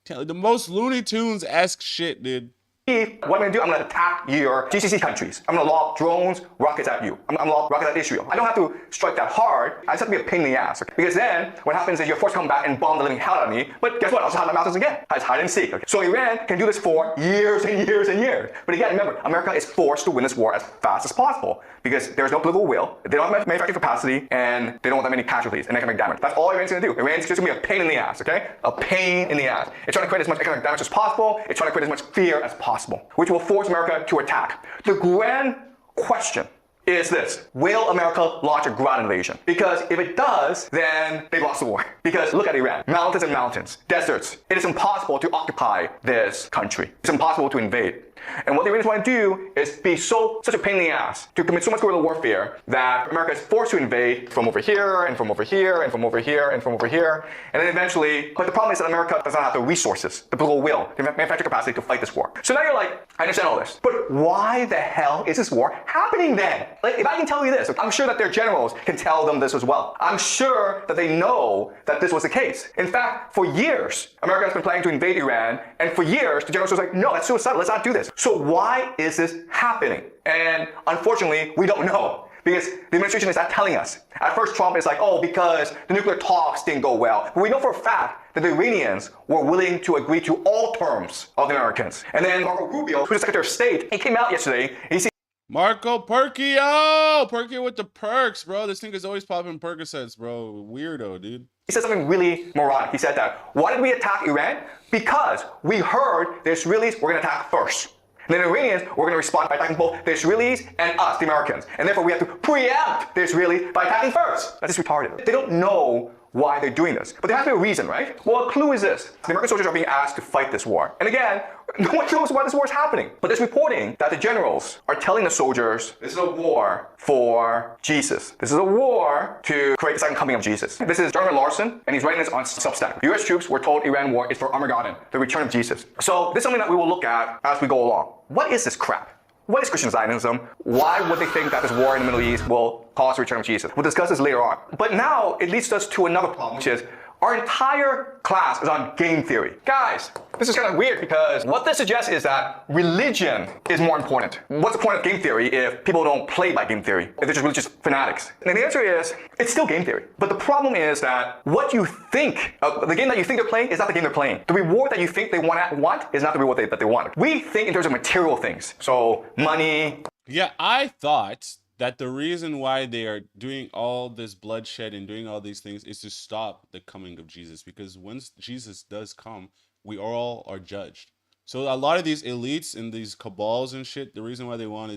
The most Looney Tunes-esque shit, dude. What I'm going to do, I'm going to attack your GCC countries. I'm going to lob drones, rockets at you. I'm going to lob rockets at Israel. I don't have to strike that hard. I just have to be a pain in the ass. Okay? Because then, what happens is you're forced to come back and bomb the living hell out of me. But guess what? I'll just hide my mountains again. I just hide and seek. Okay? So Iran can do this for years and years and years. But again, remember, America is forced to win this war as fast as possible. Because there's no political will, they don't have manufacturing capacity, and they don't want that many casualties and economic damage. That's all Iran's going to do. Iran's just going to be a pain in the ass, okay? A pain in the ass. It's trying to create as much economic damage as possible. It's trying to create as much fear as possible, which will force America to attack. The grand question is this: will America launch a ground invasion? Because if it does, then they've lost the war. Because look at Iran. Mountains and mountains. Deserts. It is impossible to occupy this country. It's impossible to invade. And what the Iranians want to do is be such a pain in the ass to commit so much guerrilla warfare that America is forced to invade from over here and from over here and from over here and from over here. And then eventually, but the problem is that America does not have the resources, the political will, the manufacturing capacity to fight this war. So now you're like, I understand all this, but why the hell is this war happening then? Like, if I can tell you this, I'm sure that their generals can tell them this as well. I'm sure that they know that this was the case. In fact, for years, America has been planning to invade Iran, and for years, the generals were like, no, that's suicidal, let's not do this. So why is this happening? And unfortunately, we don't know. Because the administration is not telling us. At first, Trump is like, oh, because the nuclear talks didn't go well. But we know for a fact that the Iranians were willing to agree to all terms of the Americans. And then Marco Rubio, who's the Secretary of State, he came out yesterday, and he said, Marco Perkio! Perkio with the perks, bro. This thing is always popping Percocets, bro. Weirdo, dude. He said something really moronic. He said that, why did we attack Iran? Because we heard the Israelis were going to attack first. And then the Iranians were going to respond by attacking both the Israelis and us, the Americans. And therefore we have to preempt the Israelis by attacking first. That's just retarded. They don't know why they're doing this. But there has to be a reason, right? Well, a clue is this. The American soldiers are being asked to fight this war. And again, no one knows why this war is happening. But there's reporting that the generals are telling the soldiers, this is a war for Jesus. This is a war to create the second coming of Jesus. This is General Larson, and he's writing this on Substack. US troops were told Iran war is for Armageddon, the return of Jesus. So this is something that we will look at as we go along. What is this crap? What is Christian Zionism? Why would they think that this war in the Middle East will cause the return of Jesus? We'll discuss this later on. But now it leads us to another problem, which is our entire class is on game theory. Guys, this is kind of weird because what this suggests is that religion is more important. What's the point of game theory if people don't play by game theory? If they're just religious fanatics? And the answer is, it's still game theory. But the problem is that what you think, the game that you think they're playing is not the game they're playing. The reward that you think they want is not the reward that they want. We think in terms of material things. So money. Yeah, I thought that the reason why they are doing all this bloodshed and doing all these things is to stop the coming of Jesus, because once Jesus does come, we all are judged. So a lot of these elites and these cabals and shit, the reason why they want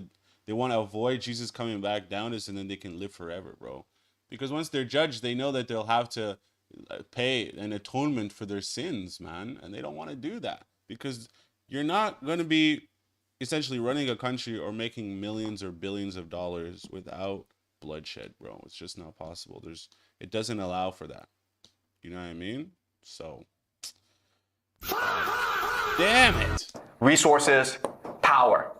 to avoid Jesus coming back down is, and then they can live forever, bro. Because once they're judged, they know that they'll have to pay an atonement for their sins, man, and they don't want to do that because you're not going to be essentially running a country or making millions or billions of dollars without bloodshed, bro. It's just not possible. It doesn't allow for that. You know what I mean? So, damn it. Resources, power.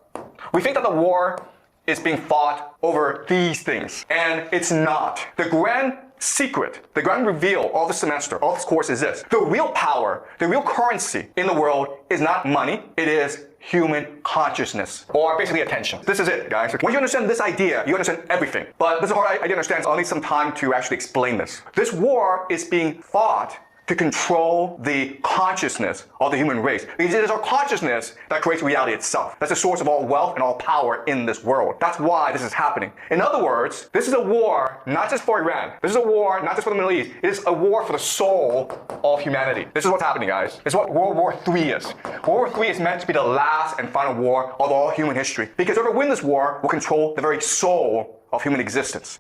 We think that the war is being fought over these things, and it's not. The grand secret, the grand reveal of the semester, of this course is this. The real power, the real currency in the world is not money, it is human consciousness, or basically attention. This is it, guys. When you understand this idea, you understand everything. But this is a hard idea to understand, so I'll need some time to actually explain this. This war is being fought to control the consciousness of the human race. Because it is our consciousness that creates reality itself. That's the source of all wealth and all power in this world. That's why this is happening. In other words, this is a war not just for Iran. This is a war not just for the Middle East. It is a war for the soul of humanity. This is what's happening, guys. This is what World War III is. World War III is meant to be the last and final war of all human history. Because whoever wins this war will control the very soul of human existence.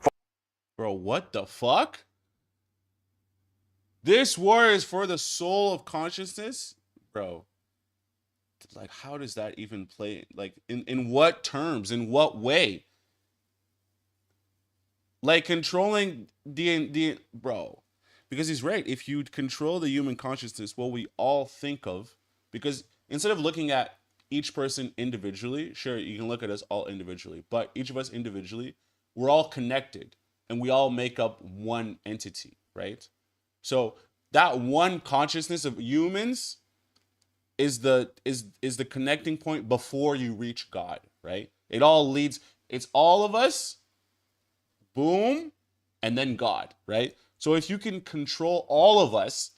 Bro, what the fuck? This war is for the soul of consciousness? Bro, like, how does that even play? Like, in what terms? In what way? Like, controlling the bro. Because he's right. If you control the human consciousness, what we all think of, because instead of looking at each person individually, sure, you can look at us all individually, but each of us individually, we're all connected and we all make up one entity, right? So that one consciousness of humans is the connecting point before you reach God, right? It all leads, it's all of us, boom, and then God, right? So if you can control all of us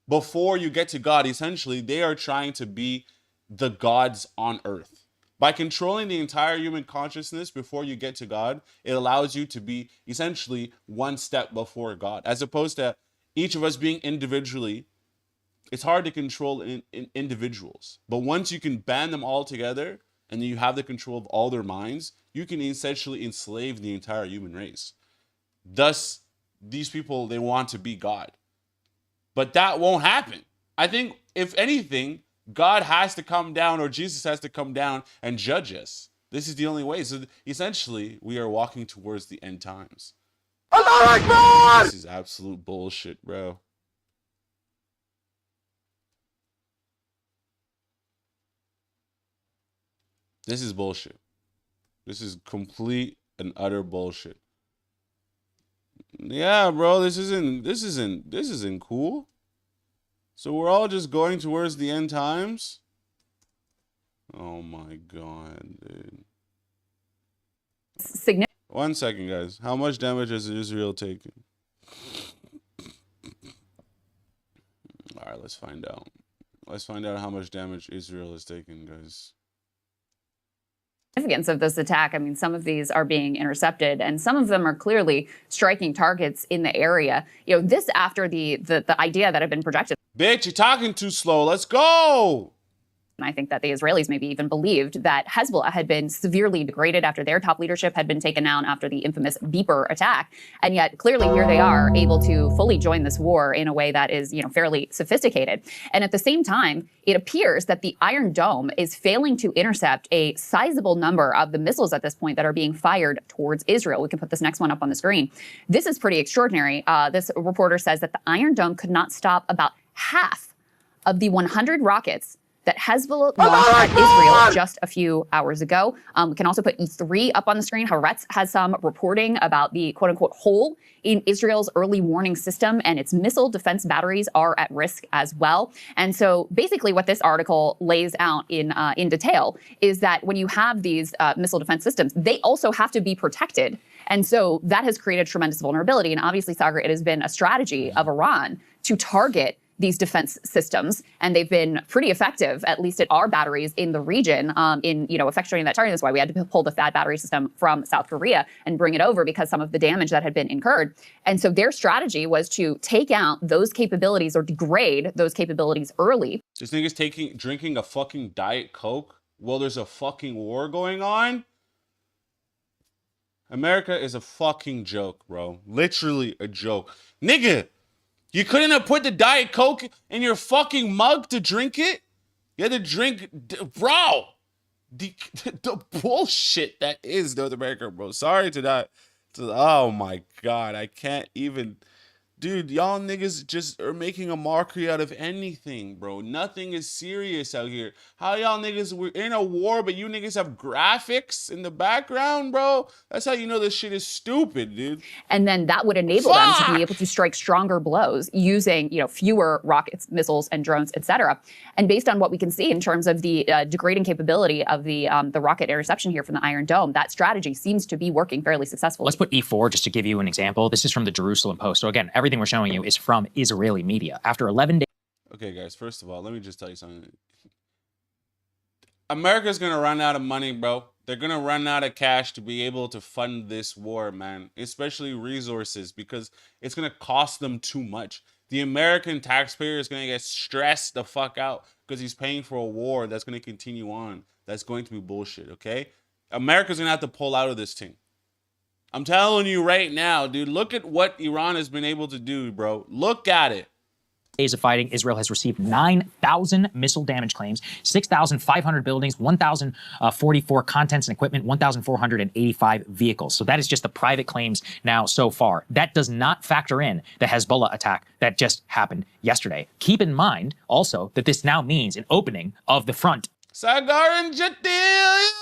before you get to God, essentially they are trying to be the gods on earth. By controlling the entire human consciousness before you get to God, it allows you to be essentially one step before God, as opposed to each of us being individually. It's hard to control in individuals, but once you can band them all together and then you have the control of all their minds, you can essentially enslave the entire human race. Thus, these people, they want to be God, but that won't happen. I think if anything, God has to come down, or Jesus has to come down and judge us. This is the only way. So essentially, we are walking towards the end times. This is absolute bullshit, bro. This is bullshit. This is complete and utter bullshit. Yeah, bro, this isn't cool. So we're all just going towards the end times? Oh my god, dude. One second, guys. How much damage has Israel taken? Alright, let's find out. Let's find out how much damage Israel has taken, guys. significance of this attack. I mean, some of these are being intercepted, and some of them are clearly striking targets in the area. You know, this after the idea that had been projected. Bitch, you're talking too slow. Let's go. And I think that the Israelis maybe even believed that Hezbollah had been severely degraded after their top leadership had been taken down after the infamous Beeper attack. And yet clearly here they are able to fully join this war in a way that is, you know, fairly sophisticated. And at the same time, it appears that the Iron Dome is failing to intercept a sizable number of the missiles at this point that are being fired towards Israel. We can put this next one up on the screen. This is pretty extraordinary. This reporter says that the Iron Dome could not stop about half of the 100 rockets that Hezbollah launched at Israel just a few hours ago. We can also put E3 up on the screen. Haaretz has some reporting about the quote-unquote hole in Israel's early warning system, and its missile defense batteries are at risk as well. And so basically what this article lays out in detail is that when you have these missile defense systems, they also have to be protected. And so that has created tremendous vulnerability. And obviously, Sagar, it has been a strategy of Iran to target these defense systems, and they've been pretty effective, at least at our batteries in the region, in, you know, effectuating that target. That's why we had to pull the THAAD battery system from South Korea and bring it over, because some of the damage that had been incurred. And so their strategy was to take out those capabilities or degrade those capabilities early. This nigga's drinking a fucking Diet Coke while there's a fucking war going on. America is a fucking joke, bro. Literally a joke. Nigga, you couldn't have put the Diet Coke in your fucking mug to drink it? You had to drink, bro. The bullshit that is North America, bro. Sorry to that. Oh my God, I can't even. Dude, y'all niggas just are making a mockery out of anything, bro. Nothing is serious out here. How y'all niggas, we're in a war, but you niggas have graphics in the background, bro? That's how you know this shit is stupid, dude. And then that would enable them to be able to strike stronger blows using, you know, fewer rockets, missiles, and drones, etc. And based on what we can see in terms of the degrading capability of the rocket interception here from the Iron Dome, that strategy seems to be working fairly successfully. Let's put E4 just to give you an example. This is from the Jerusalem Post. So again, everything we're showing you is from Israeli media. After 11 days. Okay, guys, first of all, let me just tell you something. America's going to run out of money, bro. They're going to run out of cash to be able to fund this war, man. Especially resources, because it's going to cost them too much. The American taxpayer is going to get stressed the fuck out because he's paying for a war that's going to continue on. That's going to be bullshit, okay? America's going to have to pull out of this thing. I'm telling you right now, dude, look at what Iran has been able to do, bro. Look at it. Days of fighting, Israel has received 9,000 missile damage claims, 6,500 buildings, 1,044 contents and equipment, 1,485 vehicles. So that is just the private claims now so far. That does not factor in the Hezbollah attack that just happened yesterday. Keep in mind also that this now means an opening of the front. Sagar and Jatil.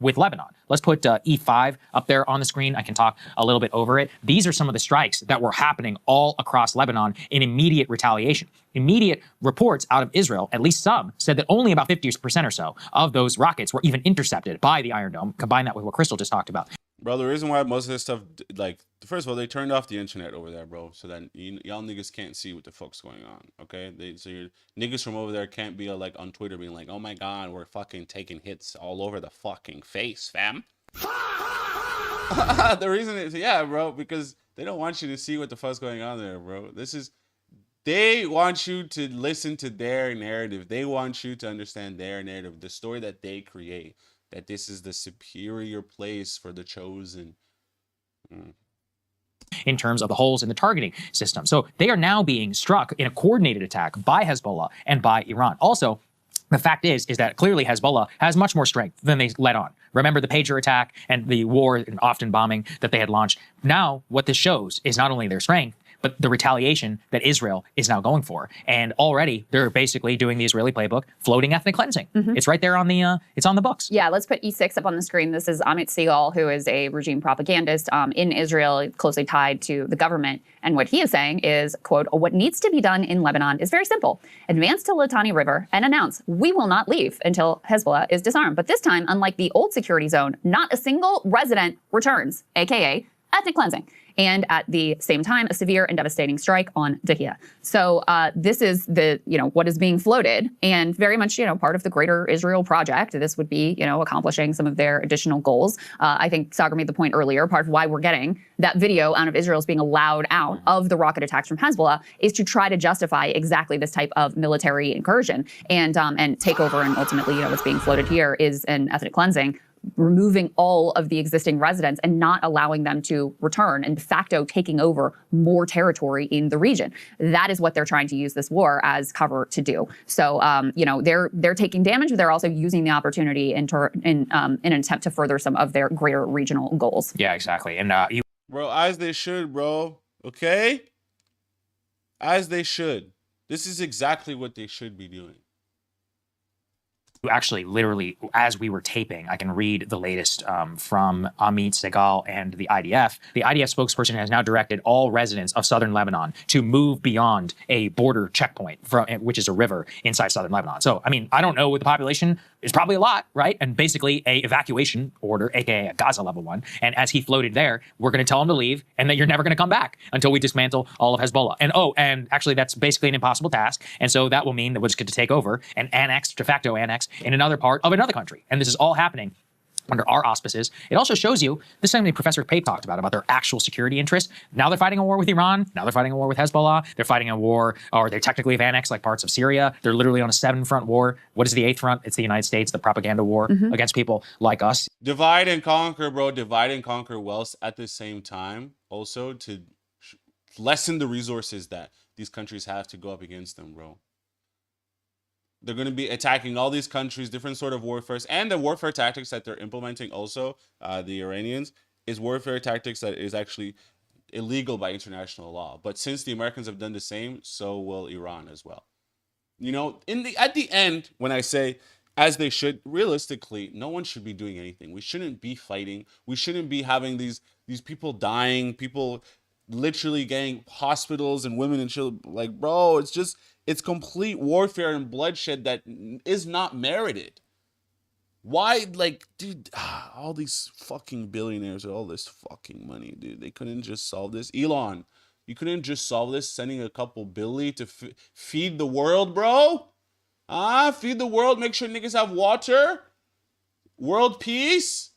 With Lebanon. Let's put E5 up there on the screen. I can talk a little bit over it. These are some of the strikes that were happening all across Lebanon in immediate retaliation. Immediate reports out of Israel, at least some, said that only about 50% or so of those rockets were even intercepted by the Iron Dome. Combine that with what Crystal just talked about. Bro, the reason why most of this stuff, like, first of all, they turned off the internet over there, bro, so that y'all niggas can't see what the fuck's going on, okay? So your niggas from over there can't be, like, on Twitter being like, oh my God, we're fucking taking hits all over the fucking face, fam. The reason is, yeah, bro, because they don't want you to see what the fuck's going on there, bro. They want you to listen to their narrative. They want you to understand their narrative, the story that they create. That this is the superior place for the chosen. In terms of the holes in the targeting system. So they are now being struck in a coordinated attack by Hezbollah and by Iran. Also, the fact is that clearly Hezbollah has much more strength than they let on. Remember the pager attack and the war and often bombing that they had launched. Now, what this shows is not only their strength, but the retaliation that Israel is now going for. And already they're basically doing the Israeli playbook, floating ethnic cleansing. It's right there on the, it's on the books. Yeah, let's put E6 up on the screen. This is Amit Segal, who is a regime propagandist in Israel, closely tied to the government. And what he is saying is, quote, what needs to be done in Lebanon is very simple. Advance to Litani River and announce, we will not leave until Hezbollah is disarmed. But this time, unlike the old security zone, not a single resident returns, AKA ethnic cleansing. and at the same time, a severe and devastating strike on Dahia. So this is the, what is being floated, and very much, part of the greater Israel project. This would be, accomplishing some of their additional goals. I think Sagar made the point earlier, part of why we're getting that video out of Israel's being allowed out of the rocket attacks from Hezbollah is to try to justify exactly this type of military incursion and takeover. And ultimately, what's being floated here is an ethnic cleansing, removing all of the existing residents and not allowing them to return, and de facto taking over more territory in the region. That is what they're trying to use this war as cover to do. So, they're taking damage, but they're also using the opportunity in an attempt to further some of their greater regional goals. Yeah, exactly. And bro, as they should, bro. Okay, as they should. This is exactly what they should be doing. Actually, literally, as we were taping, I can read the latest from Amit Segal and the IDF. The IDF spokesperson has now directed all residents of southern Lebanon to move beyond a border checkpoint, which is a river inside southern Lebanon. So, I mean, I don't know what the population is, probably a lot, right? And basically a evacuation order, aka a Gaza level 1. And as he floated there, we're going to tell him to leave and that you're never going to come back until we dismantle all of Hezbollah. And actually, that's basically an impossible task. And so that will mean that we're just going to take over and annex, de facto annex, in another part of another country. And this is all happening under our auspices. It also shows you, this is something Professor Pape talked about their actual security interests. Now they're fighting a war with Iran. Now they're fighting a war with Hezbollah. They're fighting a war, or they technically have annexed like parts of Syria. They're literally on a 7-front war. What is the 8th front? It's the United States, the propaganda war against people like us. Divide and conquer, bro. Divide and conquer whilst at the same time also to lessen the resources that these countries have to go up against them, bro. They're going to be attacking all these countries, different sort of warfare, and the warfare tactics that they're implementing also, the Iranians, is warfare tactics that is actually illegal by international law. But since the Americans have done the same, so will Iran as well. At the end, when I say as they should, realistically, no one should be doing anything. We shouldn't be fighting. We shouldn't be having these people dying, people literally getting hospitals and women and children. Like, bro, it's complete warfare and bloodshed that is not merited. Why, dude, all these fucking billionaires with all this fucking money, dude, they couldn't just solve this. Elon, you couldn't just solve this sending a couple billy to feed the world, bro? Feed the world, make sure niggas have water? World peace?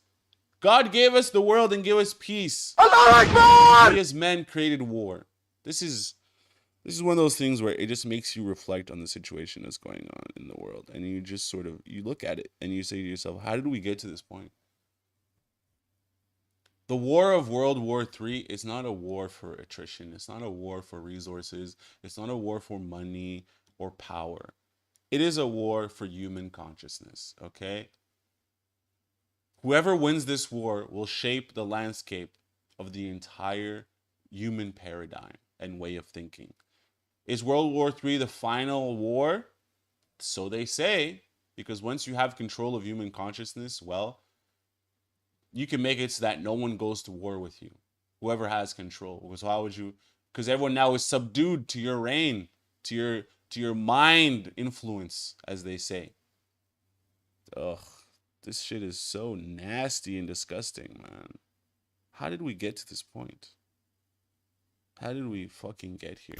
God gave us the world and gave us peace. We as men created war. This is one of those things where it just makes you reflect on the situation that's going on in the world. And you just you look at it and you say to yourself, how did we get to this point? The war of World War III is not a war for attrition. It's not a war for resources. It's not a war for money or power. It is a war for human consciousness, okay? Whoever wins this war will shape the landscape of the entire human paradigm and way of thinking. Is World War III the final war? So they say, because once you have control of human consciousness, well, you can make it so that no one goes to war with you. Whoever has control. Because how would you? Because everyone now is subdued to your reign, to your mind influence, as they say. Ugh. This shit is so nasty and disgusting, man. How did we get to this point? How did we fucking get here?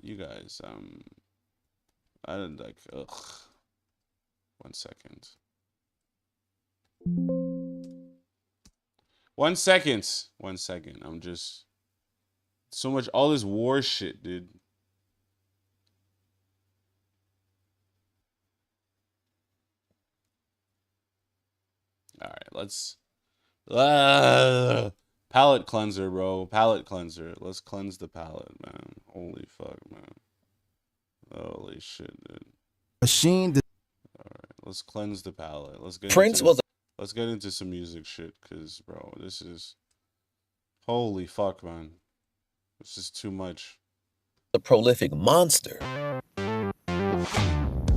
You guys, I don't like, ugh. 1 second. 1 second. 1 second. I'm just... So much, all this war shit, dude. All right, let's... palate cleanser, bro. Palate cleanser. Let's cleanse the palate, man. Holy fuck, man. Holy shit, dude. Machine. All right, let's cleanse the palate. Let's get let's get into some music shit, cause bro, this is... Holy fuck, man. This is too much. A prolific monster.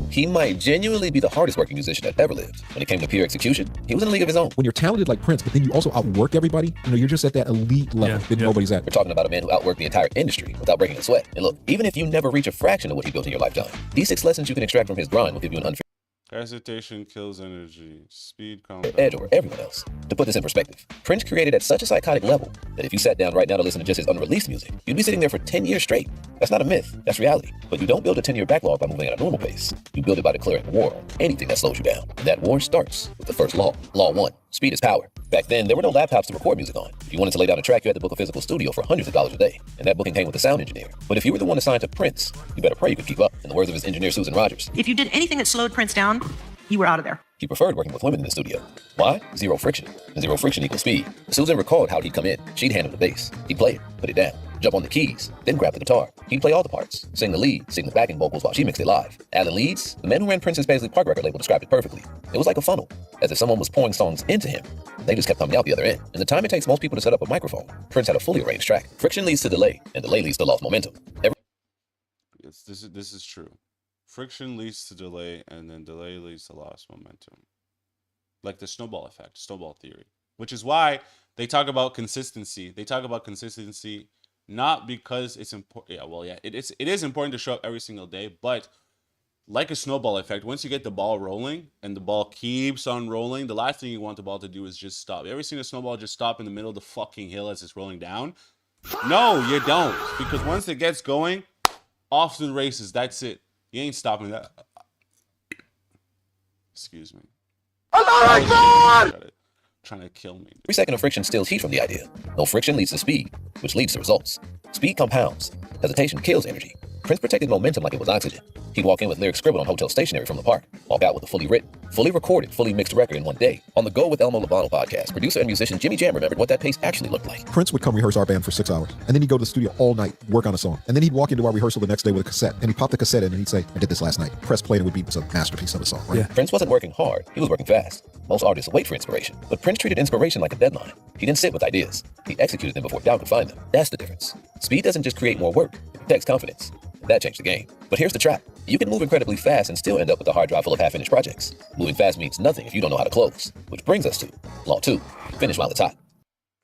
He might genuinely be the hardest working musician that ever lived. When it came to pure execution, he was in a league of his own. When you're talented like Prince, but then you also outwork everybody, you're just at that elite level that nobody's at. We're talking about a man who outworked the entire industry without breaking a sweat. And look, even if you never reach a fraction of what he built in your lifetime, these 6 lessons you can extract from his grind will give you an unfair Hesitation kills energy. Speed edge over everyone else. To put this in perspective, Prince created at such a psychotic level that if you sat down right now to listen to just his unreleased music, you'd be sitting there for 10 years straight. That's not a myth, that's reality. But you don't build a 10-year backlog by moving at a normal pace. You build it by declaring war on anything that slows you down. And that war starts with the first law. Law 1. Speed is power. Back then, there were no laptops to record music on. If you wanted to lay down a track, you had to book a physical studio for hundreds of dollars a day. And that booking came with a sound engineer. But if you were the one assigned to Prince, you better pray you could keep up. In the words of his engineer, Susan Rogers, if you did anything that slowed Prince down, you were out of there. He preferred working with women in the studio. Why? Zero friction. And zero friction equals speed. Susan recalled how he'd come in. She'd hand him the bass. He'd play it, put it down, jump on the keys, then grab the guitar. He'd play all the parts, sing the lead, sing the backing vocals while she mixed it live. Alan Leeds, the man who ran Prince's Paisley Park record label, described it perfectly. It was like a funnel, as if someone was pouring songs into him. They just kept coming out the other end. In the time it takes most people to set up a microphone, Prince had a fully arranged track. Friction leads to delay, and delay leads to lost momentum. Yes, this is true. Friction leads to delay, and then delay leads to lost momentum. Like the snowball effect, snowball theory. Which is why they talk about consistency. They talk about consistency not because it's important. Yeah, well, yeah, it is important to show up every single day, but like a snowball effect, once you get the ball rolling and the ball keeps on rolling, the last thing you want the ball to do is just stop. You ever seen a snowball just stop in the middle of the fucking hill as it's rolling down? No, you don't. Because once it gets going, off to the races. That's it. You ain't stopping that. Excuse me. Trying to kill me. Every second of friction steals heat from the idea. No friction leads to speed, which leads to results. Speed compounds. Hesitation kills energy. Prince protected momentum like it was oxygen. He'd walk in with lyrics scribbled on hotel stationery from the park, walk out with a fully written, fully recorded, fully mixed record in one day. On the Go with Elmo Labano podcast, producer and musician Jimmy Jam remembered what that pace actually looked like. Prince would come rehearse our band for 6 hours, and then he'd go to the studio all night, work on a song. And then he'd walk into our rehearsal the next day with a cassette, and he'd pop the cassette in and he'd say, I did this last night. Press play and it would be a masterpiece of a song, right? Yeah. Prince wasn't working hard, he was working fast. Most artists wait for inspiration, but Prince treated inspiration like a deadline. He didn't sit with ideas. He executed them before doubt could find them. That's the difference. Speed doesn't just create more work, it protects confidence. That changed the game. But here's the trap. You can move incredibly fast and still end up with a hard drive full of half-finished projects. Moving fast means nothing if you don't know how to close. Which brings us to Law 2. Finish while it's hot.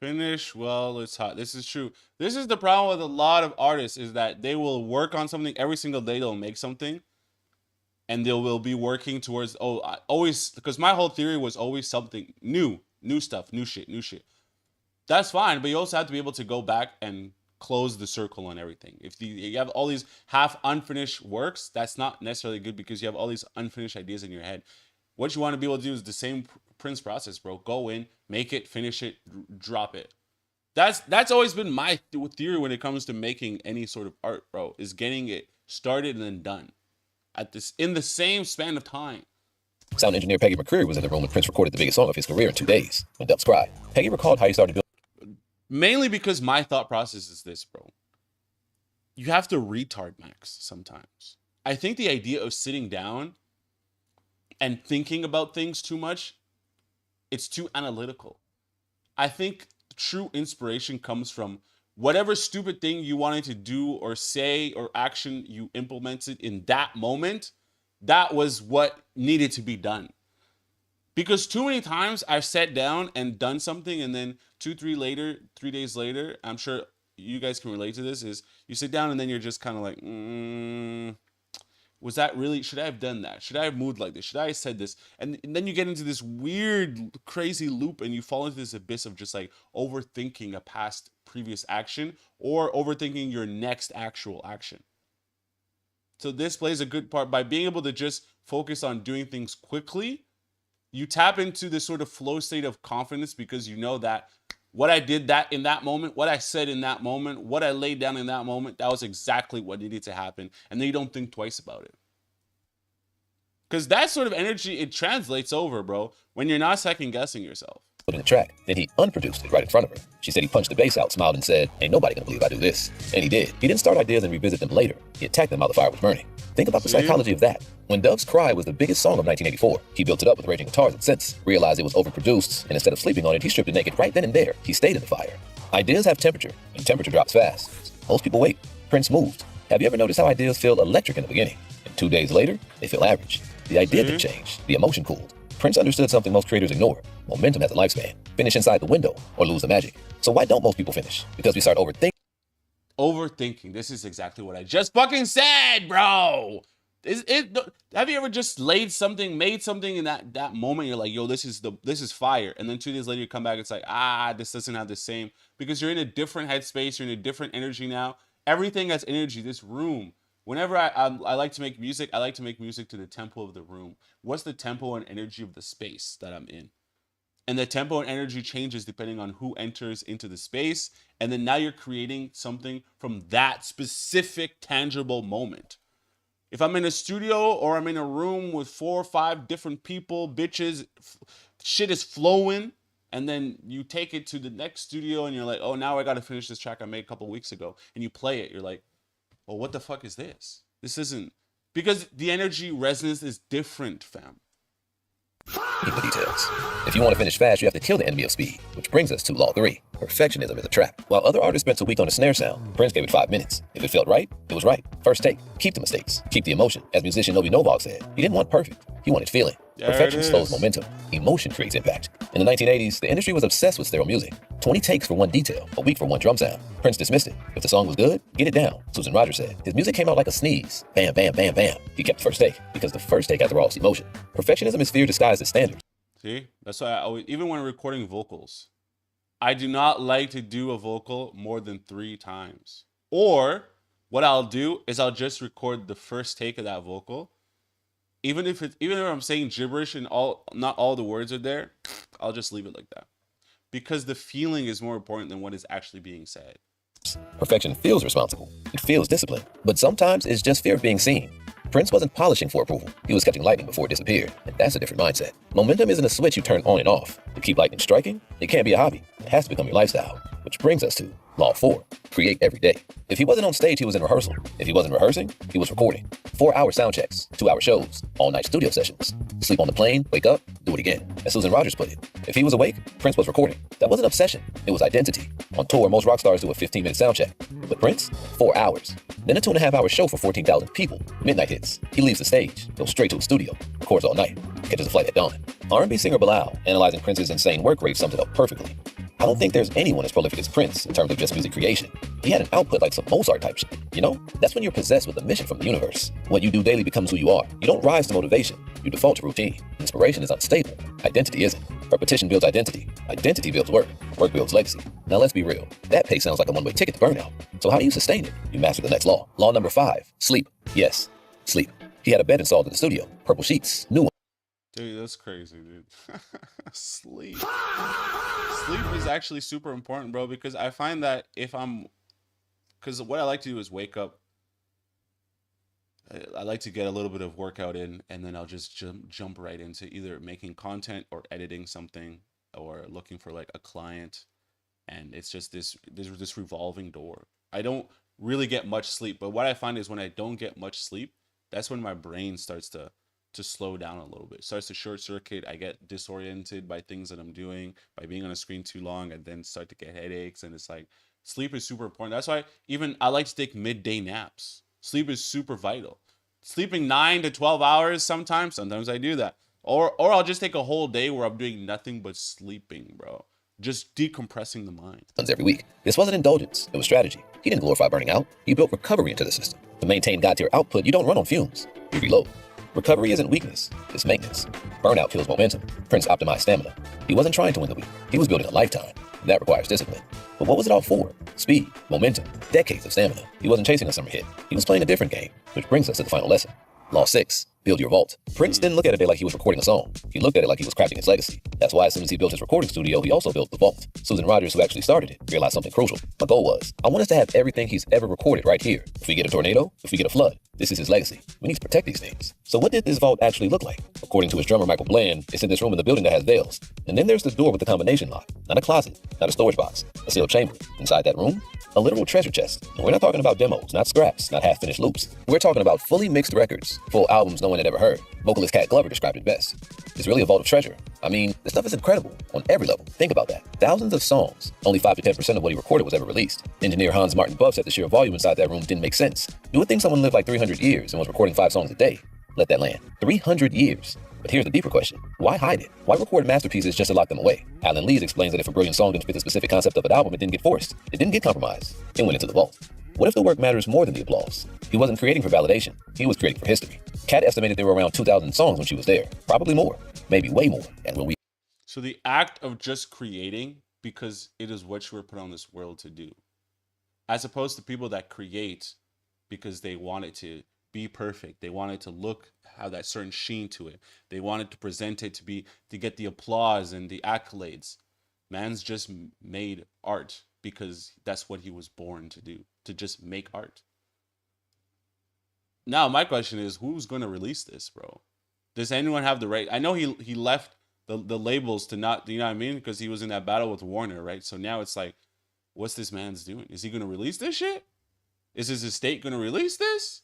Finish while it's hot. This is true. This is the problem with a lot of artists is that they will work on something every single day. They'll make something. And they will be working towards, always, because my whole theory was always something new stuff, new shit. That's fine, but you also have to be able to go back and close the circle on everything. If you have all these half unfinished works, that's not necessarily good because you have all these unfinished ideas in your head. What you want to be able to do is the same Prince process, bro. Go in, make it, finish it, drop it. That's always been my theory when it comes to making any sort of art, bro, is getting it started and then done in the same span of time. Sound engineer Peggy McCreary was in the room when Prince recorded the biggest song of his career in 2 days, When Doves Cry. Peggy recalled how he started building. Mainly because my thought process is this, bro. You have to retard max sometimes. I think the idea of sitting down and thinking about things too much, it's too analytical. I think true inspiration comes from whatever stupid thing you wanted to do or say or action you implemented in that moment. That was what needed to be done. Because too many times I've sat down and done something and then 3 days later, I'm sure you guys can relate to this, is you sit down and then you're just kind of like, was that really, should I have done that? Should I have moved like this? Should I have said this? And then you get into this weird, crazy loop and you fall into this abyss of just like overthinking a past previous action or overthinking your next actual action. So this plays a good part by being able to just focus on doing things quickly. You tap into this sort of flow state of confidence because you know that what I did in that moment, what I said in that moment, what I laid down in that moment, that was exactly what needed to happen. And then you don't think twice about it. Because that sort of energy, it translates over, bro, when you're not second guessing yourself. Put in the track, then he unproduced it right in front of her. She said he punched the bass out, smiled and said, ain't nobody gonna believe I do this. And he did. He didn't start ideas and revisit them later. He attacked them while the fire was burning. Think about the psychology of that. When Doves Cry was the biggest song of 1984, he built it up with raging guitars and synths, realized it was overproduced, and instead of sleeping on it, he stripped it naked right then and there. He stayed in the fire. Ideas have temperature, and temperature drops fast. Most people wait. Prince moved. Have you ever noticed how ideas feel electric in the beginning? And 2 days later, they feel average. The idea didn't change. The emotion cooled. Prince understood something most creators ignore. Momentum has a lifespan. Finish inside the window or lose the magic. So why don't most people finish? Because we start overthinking. Overthinking. This is exactly what I just fucking said, bro. Have you ever just made something in that moment? You're like, yo, this is fire. And then 2 days later you come back, it's like, this doesn't have the same, because you're in a different headspace, you're in a different energy now. Everything has energy. This room. Whenever I like to make music, I like to make music to the tempo of the room. What's the tempo and energy of the space that I'm in? And the tempo and energy changes depending on who enters into the space. And then now you're creating something from that specific tangible moment. If I'm in a studio or I'm in a room with 4 or 5 different people, bitches, shit is flowing, and then you take it to the next studio and you're like, oh, now I got to finish this track I made a couple weeks ago. And you play it. You're like, well, what the fuck is this? This isn't, because the energy resonance is different, fam. Keep the details. If you want to finish fast, you have to kill the enemy of speed, which brings us to law 3. Perfectionism is a trap. While other artists spent a week on a snare sound, Prince gave it 5 minutes. If it felt right, it was right. First take. Keep the mistakes. Keep the emotion. As musician Novi Novak said, he didn't want perfect. He wanted feeling. Perfection slows momentum. Emotion creates impact. In the 1980s, the industry was obsessed with stereo music. 20 takes for one detail, a week for one drum sound. Prince dismissed it. If the song was good, get it down. Susan Rogers said, his music came out like a sneeze. Bam, bam, bam, bam. He kept the first take, because the first take has the rawest emotion. Perfectionism is fear disguised as standards. See, that's why I always, even when recording vocals, I do not like to do a vocal more than 3 times. Or what I'll do is I'll just record the first take of that vocal. Even if I'm saying gibberish and not all the words are there, I'll just leave it like that. Because the feeling is more important than what is actually being said. Perfection feels responsible. It feels disciplined. But sometimes it's just fear of being seen. Prince wasn't polishing for approval. He was catching lightning before it disappeared, and that's a different mindset. Momentum isn't a switch you turn on and off. To keep lightning striking, it can't be a hobby. It has to become your lifestyle. Which brings us to Law 4. Create every day. If he wasn't on stage, he was in rehearsal. If he wasn't rehearsing, he was recording. 4-hour sound checks, 2-hour shows, all-night studio sessions. Sleep on the plane, wake up, do it again. As Susan Rogers put it, if he was awake, Prince was recording. That wasn't obsession, it was identity. On tour, most rock stars do a 15-minute sound check. But Prince, 4 hours. Then a 2.5-hour show for 14,000 people. Midnight hits. He leaves the stage, goes straight to a studio, records all night, catches a flight at dawn. R&B singer Bilal, analyzing Prince's insane work rate, summed it up perfectly. I don't think there's anyone as prolific as Prince in terms of just music creation. He had an output like some Mozart type shit. You know, that's when you're possessed with a mission from the universe. What you do daily becomes who you are. You don't rise to motivation. You default to routine. Inspiration is unstable. Identity isn't. Repetition builds identity. Identity builds work. Work builds legacy. Now let's be real. That pace sounds like a one-way ticket to burnout. So how do you sustain it? You master the next law. Law number 5. Sleep. Yes, sleep. He had a bed installed in the studio. Purple sheets. New one. Dude, that's crazy, dude. Sleep. Sleep is actually super important, bro, because I find that because what I like to do is wake up. I like to get a little bit of workout in, and then I'll just jump right into either making content or editing something or looking for like a client. And it's just this revolving door. I don't really get much sleep, but what I find is when I don't get much sleep, that's when my brain starts to slow down a little bit. It starts to short circuit. I get disoriented by things that I'm doing, by being on a screen too long, and then start to get headaches. And it's like, sleep is super important. That's why even I like to take midday naps. Sleep is super vital. Sleeping 9 to 12 hours sometimes I do that. Or I'll just take a whole day where I'm doing nothing but sleeping, bro. Just decompressing the mind. Every week. This wasn't indulgence, it was strategy. He didn't glorify burning out. He built recovery into the system. To maintain God-tier output, you don't run on fumes. You reload. Recovery isn't weakness, it's maintenance. Burnout kills momentum. Prince optimized stamina. He wasn't trying to win the week. He was building a lifetime. That requires discipline. But what was it all for? Speed, momentum, decades of stamina. He wasn't chasing a summer hit. He was playing a different game, which brings us to the final lesson. Law 6. Build your vault. Prince didn't look at it like he was recording a song. He looked at it like he was crafting his legacy. That's why as soon as he built his recording studio, he also built the vault. Susan Rogers, who actually started it, realized something crucial. My goal was, I want us to have everything he's ever recorded right here. If we get a tornado, if we get a flood, this is his legacy. We need to protect these things. So what did this vault actually look like? According to his drummer, Michael Bland, it's in this room in the building that has veils. And then there's this door with the combination lock. Not a closet, not a storage box, a sealed chamber. Inside that room, a literal treasure chest. And we're not talking about demos, not scraps, not half-finished loops. We're talking about fully mixed records, full albums no one had ever heard. Vocalist Cat Glover described it best. It's really a vault of treasure. I mean, this stuff is incredible on every level. Think about that. Thousands of songs. Only 5 to 10% of what he recorded was ever released. Engineer Hans Martin Buff said the sheer volume inside that room didn't make sense. You would think someone lived like 300 years and was recording 5 songs a day. Let that land. 300 years. But here's the deeper question. Why hide it? Why record masterpieces just to lock them away? Alan Lees explains that if a brilliant song didn't fit the specific concept of an album, it didn't get forced. It didn't get compromised. It went into the vault. What if the work matters more than the applause? He wasn't creating for validation. He was creating for history. Kat estimated there were around 2,000 songs when she was there. Probably more. Maybe way more. And when we... So the act of just creating because it is what you were put on this world to do, as opposed to people that create because they want it to be perfect. They want it to look, have that certain sheen to it. They wanted to present it to get the applause and the accolades. Man's just made art because that's what he was born to do, to just make art. Now, my question is, who's going to release this, bro? Does anyone have the right? I know he left the labels to not, you know what I mean? Because he was in that battle with Warner, right? So now it's like, what's this man's doing? Is he going to release this shit? Is his estate going to release this?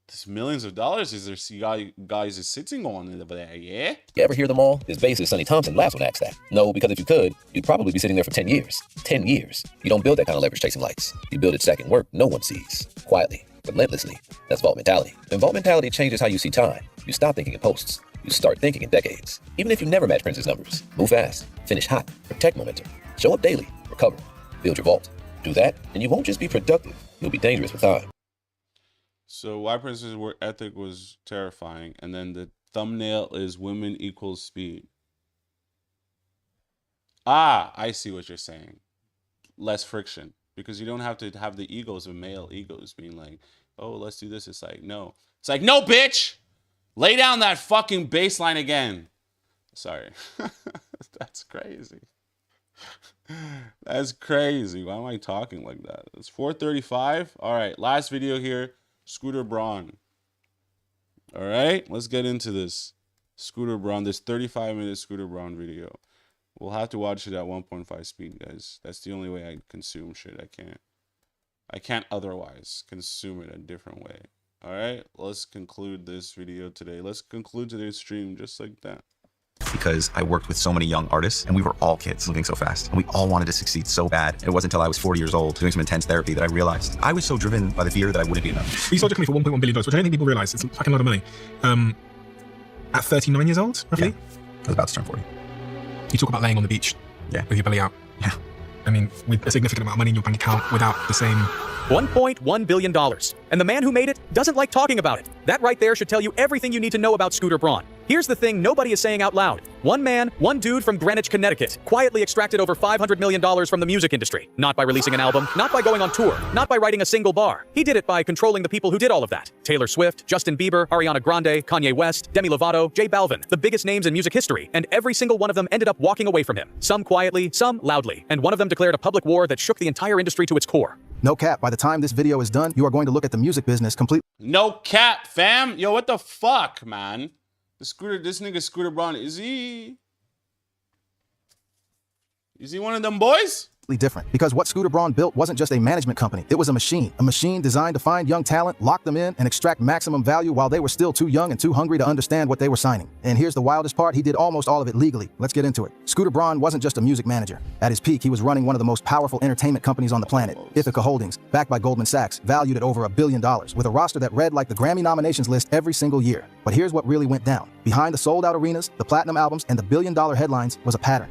This millions of dollars is there guys is sitting on over there, yeah? You ever hear them all? His bassist, Sonny Thompson, laughs when asked that. No, because if you could, you'd probably be sitting there for 10 years. 10 years. You don't build that kind of leverage chasing lights. You build it stacking work no one sees. Quietly, relentlessly. That's vault mentality. And vault mentality changes how you see time. You stop thinking in posts. You start thinking in decades. Even if you never match Prince's numbers. Move fast. Finish hot. Protect momentum. Show up daily. Recover. Build your vault. Do that, and you won't just be productive. You'll be dangerous with time. So why Prince's work ethic was terrifying, and then the thumbnail is women equals speed. Ah, I see what you're saying. Less friction, because you don't have to have the egos of male egos being like, oh, let's do this. It's like, no, bitch, lay down that fucking bass line again. Sorry. That's crazy. That's crazy. Why am I talking like that? It's 4:35. All right, last video here. Scooter Braun. All right, let's get into this. Scooter Braun, this 35-minute Scooter Braun video. We'll have to watch it at 1.5 speed, guys. That's the only way I consume shit. I can't otherwise consume it a different way. All right, let's conclude this video today. Let's conclude today's stream just like that. Because I worked with so many young artists and we were all kids moving so fast and we all wanted to succeed so bad. It wasn't until I was 40 years old doing some intense therapy that I realized I was so driven by the fear that I wouldn't be enough. We sold your company for $1.1 billion, which I don't think people realize. It's a fucking lot of money. At 39 years old, roughly? Yeah. I was about to turn 40. You talk about laying on the beach with your belly out. Yeah. I mean, with a significant amount of money in your bank account without the same... $1.1 billion. And the man who made it doesn't like talking about it. That right there should tell you everything you need to know about Scooter Braun. Here's the thing nobody is saying out loud. One man, one dude from Greenwich, Connecticut, quietly extracted over $500 million from the music industry. Not by releasing an album, not by going on tour, not by writing a single bar. He did it by controlling the people who did all of that. Taylor Swift, Justin Bieber, Ariana Grande, Kanye West, Demi Lovato, J Balvin, the biggest names in music history, and every single one of them ended up walking away from him. Some quietly, some loudly, and one of them declared a public war that shook the entire industry to its core. No cap, by the time this video is done, you are going to look at the music business completely. No cap, fam. Yo, what the fuck, man? This nigga Scooter Braun, is he one of them boys? Different, because what Scooter Braun built wasn't just a management company. It was a machine designed to find young talent, lock them in, and extract maximum value while they were still too young and too hungry to understand what they were signing. And here's the wildest part, he did almost all of it legally. Let's get into it. Scooter Braun wasn't just a music manager. At his peak, he was running one of the most powerful entertainment companies on the planet, Ithaca Holdings, backed by Goldman Sachs, valued at over $1 billion, with a roster that read like the Grammy nominations list every single year. But here's what really went down. Behind the sold-out arenas, the platinum albums, and the billion-dollar headlines was a pattern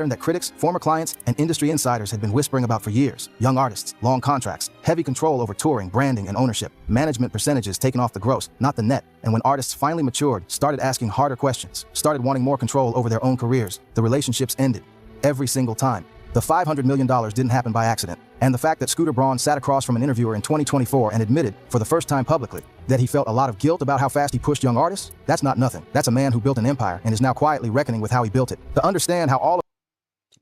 that critics, former clients, and industry insiders had been whispering about for years. Young artists, long contracts, heavy control over touring, branding, and ownership, management percentages taken off the gross, not the net. And when artists finally matured, started asking harder questions, started wanting more control over their own careers, the relationships ended. Every single time. The $500 million didn't happen by accident. And the fact that Scooter Braun sat across from an interviewer in 2024 and admitted, for the first time publicly, that he felt a lot of guilt about how fast he pushed young artists, that's not nothing. That's a man who built an empire and is now quietly reckoning with how he built it. To understand how all of...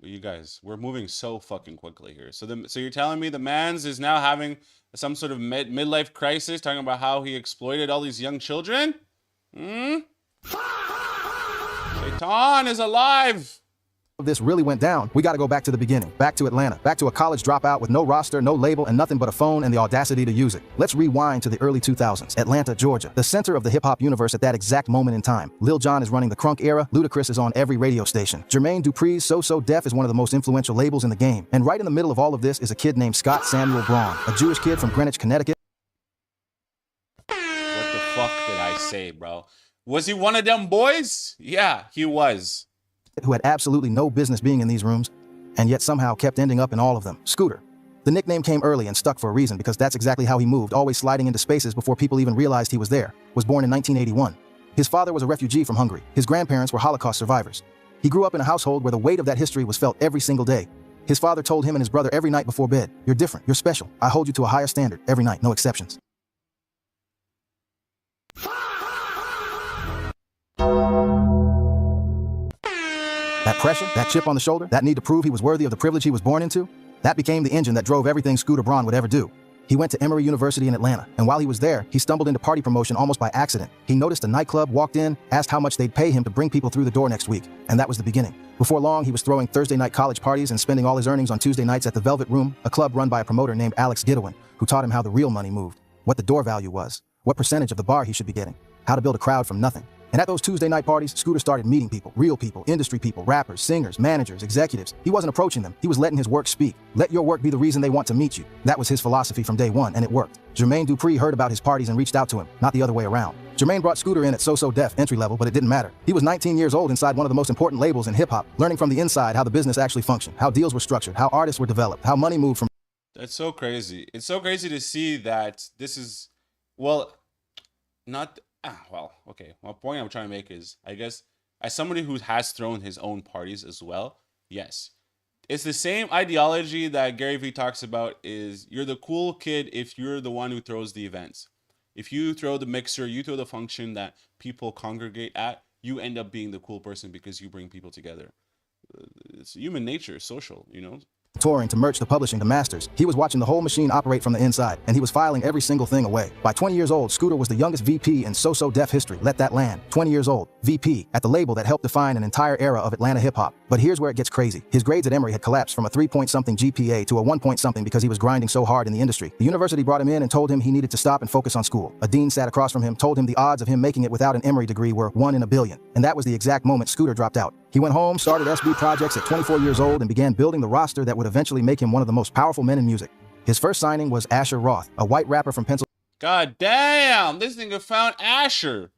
You guys, we're moving so fucking quickly here. So you're telling me the man's is now having some sort of midlife crisis, talking about how he exploited all these young children? Shaitan is alive! This really went down, we gotta go back to the beginning, back to Atlanta, back to a college dropout with no roster, no label, and nothing but a phone and the audacity to use it. Let's rewind to the early 2000s, Atlanta, Georgia, the center of the hip-hop universe at that exact moment in time. Lil Jon is running the crunk era, Ludacris is on every radio station. Jermaine Dupri's So Def is one of the most influential labels in the game. And right in the middle of all of this is a kid named Scott Samuel Braun, a Jewish kid from Greenwich, Connecticut. What the fuck did I say, bro? Was he one of them boys? Yeah, he was. Who had absolutely no business being in these rooms, and yet somehow kept ending up in all of them. Scooter, The nickname came early and stuck for a reason because that's exactly how he moved, always sliding into spaces before people even realized he was there. Was born in 1981. His father was a refugee from Hungary. His grandparents were Holocaust survivors. He grew up in a household where the weight of that history was felt every single day. His father told him and his brother every night before bed, "You're different, you're special. I hold you to a higher standard every night, no exceptions." That pressure, that chip on the shoulder, that need to prove he was worthy of the privilege he was born into, that became the engine that drove everything Scooter Braun would ever do. He went to Emory University in Atlanta, and while he was there, he stumbled into party promotion almost by accident. He noticed a nightclub, walked in, asked how much they'd pay him to bring people through the door next week, and that was the beginning. Before long, he was throwing Thursday night college parties and spending all his earnings on Tuesday nights at the Velvet Room, a club run by a promoter named Alex Gidowin, who taught him how the real money moved, what the door value was, what percentage of the bar he should be getting, how to build a crowd from nothing. And at those Tuesday night parties, Scooter started meeting people, real people, industry people, rappers, singers, managers, executives. He wasn't approaching them. He was letting his work speak. Let your work be the reason they want to meet you. That was his philosophy from day one, and it worked. Jermaine Dupri heard about his parties and reached out to him, not the other way around. Jermaine brought Scooter in at So Def entry level, but it didn't matter. He was 19 years old inside one of the most important labels in hip-hop, learning from the inside how the business actually functioned, how deals were structured, how artists were developed, how money moved from... That's so crazy. It's so crazy to see that this is, well, not... well, okay. My point I'm trying to make is, I guess, as somebody who has thrown his own parties as well, yes. It's the same ideology that Gary Vee talks about is you're the cool kid if you're the one who throws the events. If you throw the mixer, you throw the function that people congregate at, you end up being the cool person because you bring people together. It's human nature, social, you know? Touring to merch to publishing to masters. He was watching the whole machine operate from the inside, and he was filing every single thing away. By 20 years old, Scooter was the youngest VP in So Def history. Let that land. 20 years old, VP, at the label that helped define an entire era of Atlanta hip-hop. But here's where it gets crazy. His grades at Emory had collapsed from a 3-point-something GPA to a 1-point-something because he was grinding so hard in the industry. The university brought him in and told him he needed to stop and focus on school. A dean sat across from him, told him the odds of him making it without an Emory degree were 1 in a billion. And that was the exact moment Scooter dropped out. He went home, started SB Projects at 24 years old, and began building the roster that would eventually make him one of the most powerful men in music. His first signing was Asher Roth, a white rapper from Pennsylvania. God damn, this nigga found Asher.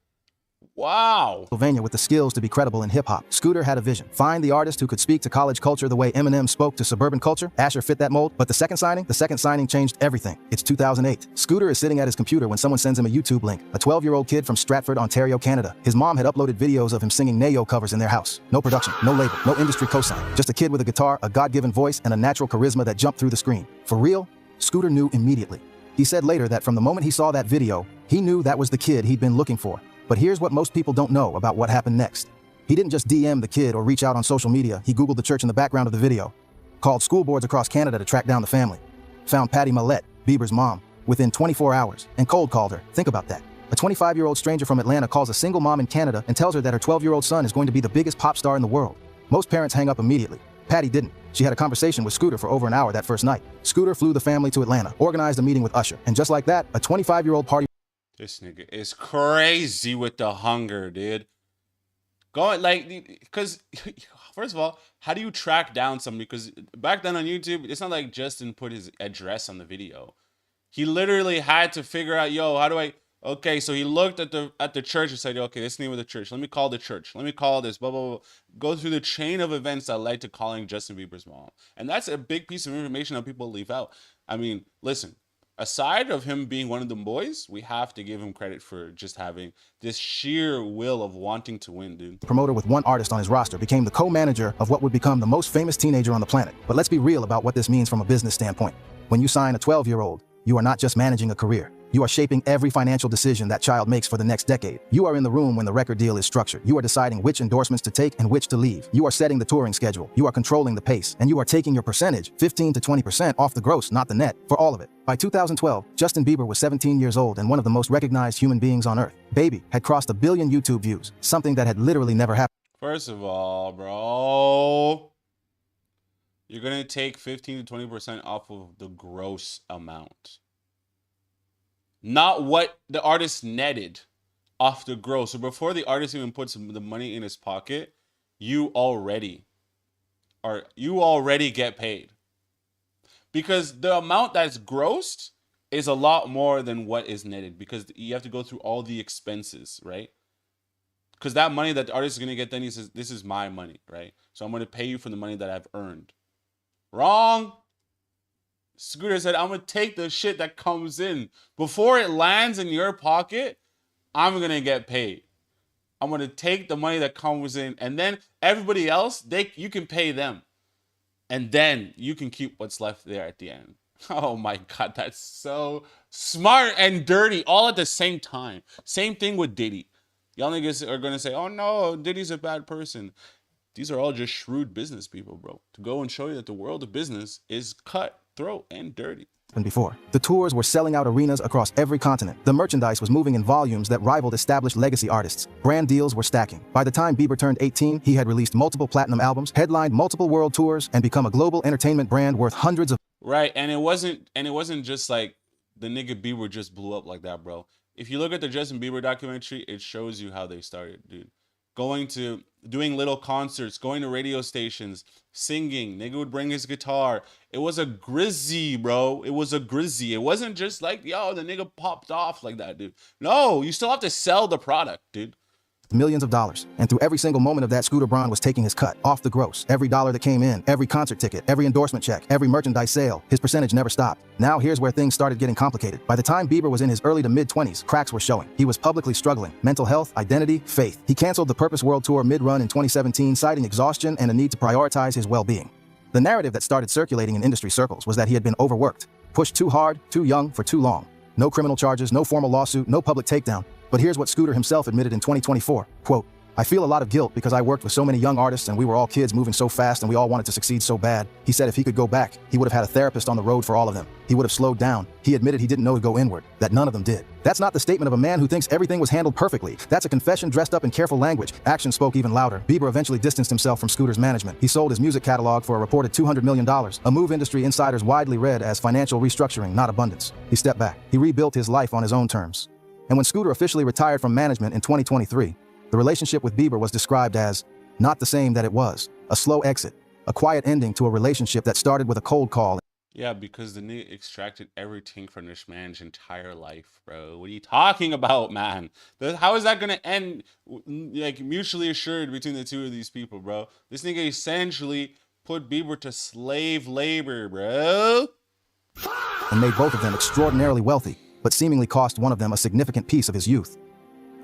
Wow. Pennsylvania with the skills to be credible in hip-hop. Scooter had a vision. Find the artist who could speak to college culture the way Eminem spoke to suburban culture. Asher fit that mold, but the second signing changed everything. It's 2008. Scooter is sitting at his computer when someone sends him a YouTube link. A 12-year-old kid from Stratford, Ontario, Canada. His mom had uploaded videos of him singing Nayo covers in their house. No production, no label, no industry cosign. Just a kid with a guitar, a God-given voice, and a natural charisma that jumped through the screen. For real, Scooter knew immediately. He said later that from the moment he saw that video, he knew that was the kid he'd been looking for. But here's what most people don't know about what happened next. He didn't just DM the kid or reach out on social media. He Googled the church in the background of the video, called school boards across Canada to track down the family, found Patty Millette, Bieber's mom, within 24 hours, and cold called her. Think about that. A 25-year-old stranger from Atlanta calls a single mom in Canada and tells her that her 12-year-old son is going to be the biggest pop star in the world. Most parents hang up immediately. Patty didn't. She had a conversation with Scooter for over an hour that first night. Scooter flew the family to Atlanta, organized a meeting with Usher, and just like that, a 25-year-old party... This nigga is crazy with the hunger, dude. Going like, because first of all, how do you track down somebody? Because back then on YouTube, it's not like Justin put his address on the video. He literally had to figure out, yo, how do I? Okay, so he looked at the church and said, okay, this is the name of the church. Let me call the church. Let me call this. Blah blah blah. Go through the chain of events that led to calling Justin Bieber's mom, and that's a big piece of information that people leave out. I mean, listen. Aside of him being one of them boys, we have to give him credit for just having this sheer will of wanting to win, dude. Promoter with one artist on his roster became the co-manager of what would become the most famous teenager on the planet. But let's be real about what this means from a business standpoint. When you sign a 12-year-old, you are not just managing a career. You are shaping every financial decision that child makes for the next decade. You are in the room when the record deal is structured. You are deciding which endorsements to take and which to leave. You are setting the touring schedule. You are controlling the pace. And you are taking your percentage, 15 to 20% off the gross, not the net, for all of it. By 2012, Justin Bieber was 17 years old and one of the most recognized human beings on earth. Baby had crossed 1 billion YouTube views, something that had literally never happened. First of all, bro, you're going to take 15 to 20% off of the gross amount. Not what the artist netted off the gross. So before the artist even puts the money in his pocket, you already get paid. Because the amount that's grossed is a lot more than what is netted, because you have to go through all the expenses, right? Because that money that the artist is going to get, then he says, this is my money, right? So I'm going to pay you for the money that I've earned. Wrong. Scooter said, I'm going to take the shit that comes in. Before it lands in your pocket, I'm going to get paid. I'm going to take the money that comes in, and then everybody else, you can pay them. And then you can keep what's left there at the end. Oh my God, that's so smart and dirty all at the same time. Same thing with Diddy. Y'all niggas are going to say, oh no, Diddy's a bad person. These are all just shrewd business people, bro. To go and show you that the world of business is cutthroat and dirty. Than before. The tours were selling out arenas across every continent. The merchandise was moving in volumes that rivaled established legacy artists. Brand deals were stacking. By the time Bieber turned 18, he had released multiple platinum albums, headlined multiple world tours, and become a global entertainment brand worth hundreds of... Right, and it wasn't just like the nigga Bieber just blew up like that, bro. If you look at the Justin Bieber documentary, it shows you how they started, dude. Doing little concerts, going to radio stations, singing. Nigga would bring his guitar. It was a grizzy, bro. It was a grizzy. It wasn't just like, yo, the nigga popped off like that, dude. No, you still have to sell the product, dude. Millions of dollars. And through every single moment of that, Scooter Braun was taking his cut off the gross. Every dollar that came in, every concert ticket, every endorsement check, every merchandise sale, his percentage never stopped. Now here's where things started getting complicated. By the time Bieber was in his early to mid-20s, cracks were showing. He was publicly struggling. Mental health, identity, faith. He canceled the Purpose World Tour mid-run in 2017, citing exhaustion and a need to prioritize his well-being. The narrative that started circulating in industry circles was that he had been overworked, pushed too hard, too young, for too long. No criminal charges, no formal lawsuit, no public takedown. But here's what Scooter himself admitted in 2024, quote, I feel a lot of guilt because I worked with so many young artists and we were all kids moving so fast and we all wanted to succeed so bad. He said if he could go back, he would have had a therapist on the road for all of them. He would have slowed down. He admitted he didn't know to go inward, that none of them did. That's not the statement of a man who thinks everything was handled perfectly. That's a confession dressed up in careful language. Action spoke even louder. Bieber eventually distanced himself from Scooter's management. He sold his music catalog for a reported $200 million, a move industry insiders widely read as financial restructuring, not abundance. He stepped back. He rebuilt his life on his own terms. And when Scooter officially retired from management in 2023, the relationship with Bieber was described as not the same that it was, a slow exit, a quiet ending to a relationship that started with a cold call. Yeah, because the nigga extracted everything from this man's entire life, bro. What are you talking about, man? How is that gonna end like mutually assured between the two of these people, bro? This nigga essentially put Bieber to slave labor, bro. And made both of them extraordinarily wealthy, but seemingly cost one of them a significant piece of his youth.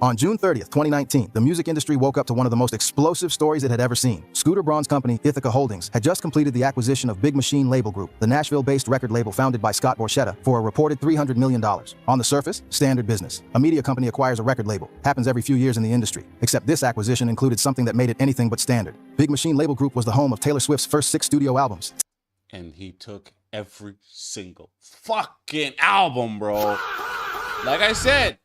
On June 30th, 2019, the music industry woke up to one of the most explosive stories it had ever seen. Scooter Braun's company, Ithaca Holdings, had just completed the acquisition of Big Machine Label Group, the Nashville-based record label founded by Scott Borchetta, for a reported $300 million. On the surface, standard business. A media company acquires a record label. Happens every few years in the industry. Except this acquisition included something that made it anything but standard. Big Machine Label Group was the home of Taylor Swift's first 6 studio albums. And he took every single fucking album, bro. Like I said,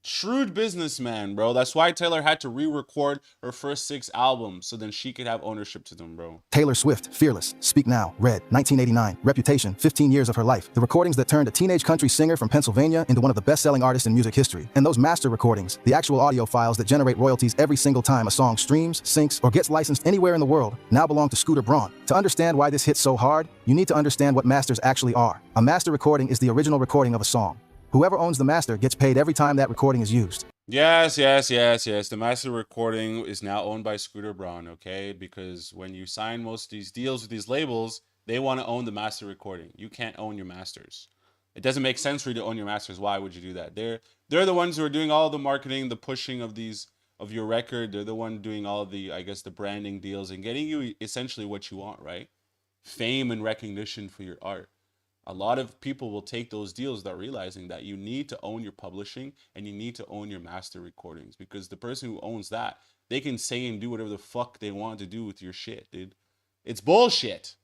shrewd businessman, bro. That's why Taylor had to re-record her first 6 albums so then she could have ownership to them, bro. Taylor Swift, Fearless, Speak Now, Red, 1989, Reputation, 15 years of her life. The recordings that turned a teenage country singer from Pennsylvania into one of the best-selling artists in music history. And those master recordings, the actual audio files that generate royalties every single time a song streams, syncs, or gets licensed anywhere in the world, now belong to Scooter Braun. To understand why this hit so hard, you need to understand what masters actually are. A master recording is the original recording of a song. Whoever owns the master gets paid every time that recording is used. Yes. The master recording is now owned by Scooter Braun, okay? Because when you sign most of these deals with these labels, they want to own the master recording. You can't own your masters. It doesn't make sense for you to own your masters. Why would you do that? They're the ones who are doing all the marketing, the pushing of your record. They're the one doing all the, I guess, the branding deals and getting you essentially what you want, right? Fame and recognition for your art. A lot of people will take those deals without realizing that you need to own your publishing and you need to own your master recordings, because the person who owns that, they can say and do whatever the fuck they want to do with your shit, dude. It's bullshit.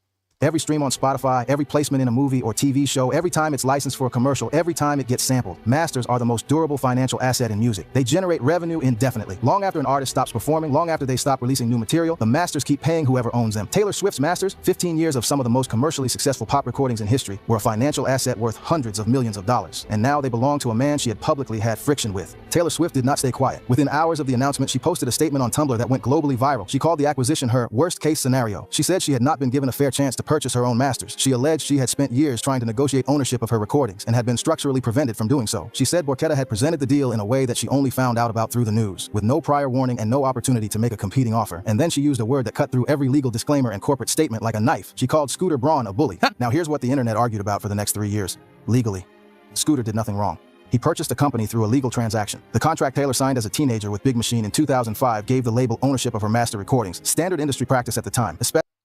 Every stream on Spotify, every placement in a movie or TV show, every time it's licensed for a commercial, every time it gets sampled. Masters are the most durable financial asset in music. They generate revenue indefinitely. Long after an artist stops performing, long after they stop releasing new material, the masters keep paying whoever owns them. Taylor Swift's masters, 15 years of some of the most commercially successful pop recordings in history, were a financial asset worth hundreds of millions of dollars. And now they belong to a man she had publicly had friction with. Taylor Swift did not stay quiet. Within hours of the announcement, she posted a statement on Tumblr that went globally viral. She called the acquisition her worst-case scenario. She said she had not been given a fair chance to purchase her own masters. She alleged she had spent years trying to negotiate ownership of her recordings and had been structurally prevented from doing so. She said Borchetta had presented the deal in a way that she only found out about through the news, with no prior warning and no opportunity to make a competing offer. And then she used a word that cut through every legal disclaimer and corporate statement like a knife. She called Scooter Braun a bully. Now here's what the internet argued about for the next 3 years. Legally, Scooter did nothing wrong. He purchased a company through a legal transaction. The contract Taylor signed as a teenager with Big Machine in 2005 gave the label ownership of her master recordings, standard industry practice at the time.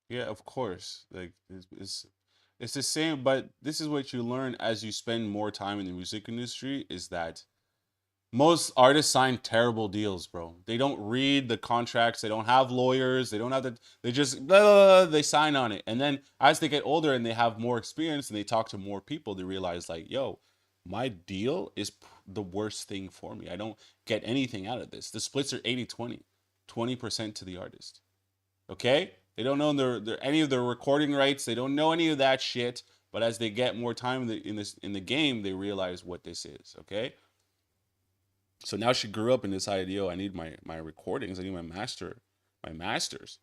Yeah, of course. Like it's the same, but this is what you learn as you spend more time in the music industry is that most artists sign terrible deals, bro. They don't read the contracts. They don't have lawyers. They don't have the. They just blah, blah, blah, they sign on it, and then as they get older and they have more experience and they talk to more people, they realize like, yo, my deal is the worst thing for me. I don't get anything out of this. The splits are 80-20, 20% to the artist. Okay, they don't know any of their recording rights. They don't know any of that shit. But as they get more time in the game, they realize what this is. Okay. So now she grew up in this idea, I need my recordings, I need my masters.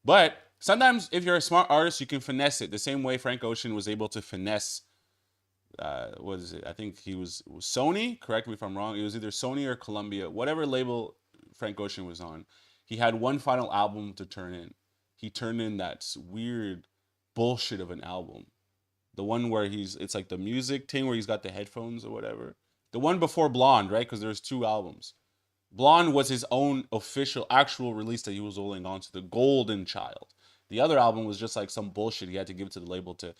But sometimes if you're a smart artist, you can finesse it. The same way Frank Ocean was able to finesse, what is it? I think it was Sony, correct me if I'm wrong. It was either Sony or Columbia, whatever label Frank Ocean was on. He had one final album to turn in. He turned in that weird bullshit of an album. The one where it's like the music thing where he's got the headphones or whatever. The one before Blonde, right? Because there's 2 albums. Blonde was his own official, actual release that he was holding on to, the Golden Child. The other album was just like some bullshit he had to give to the label to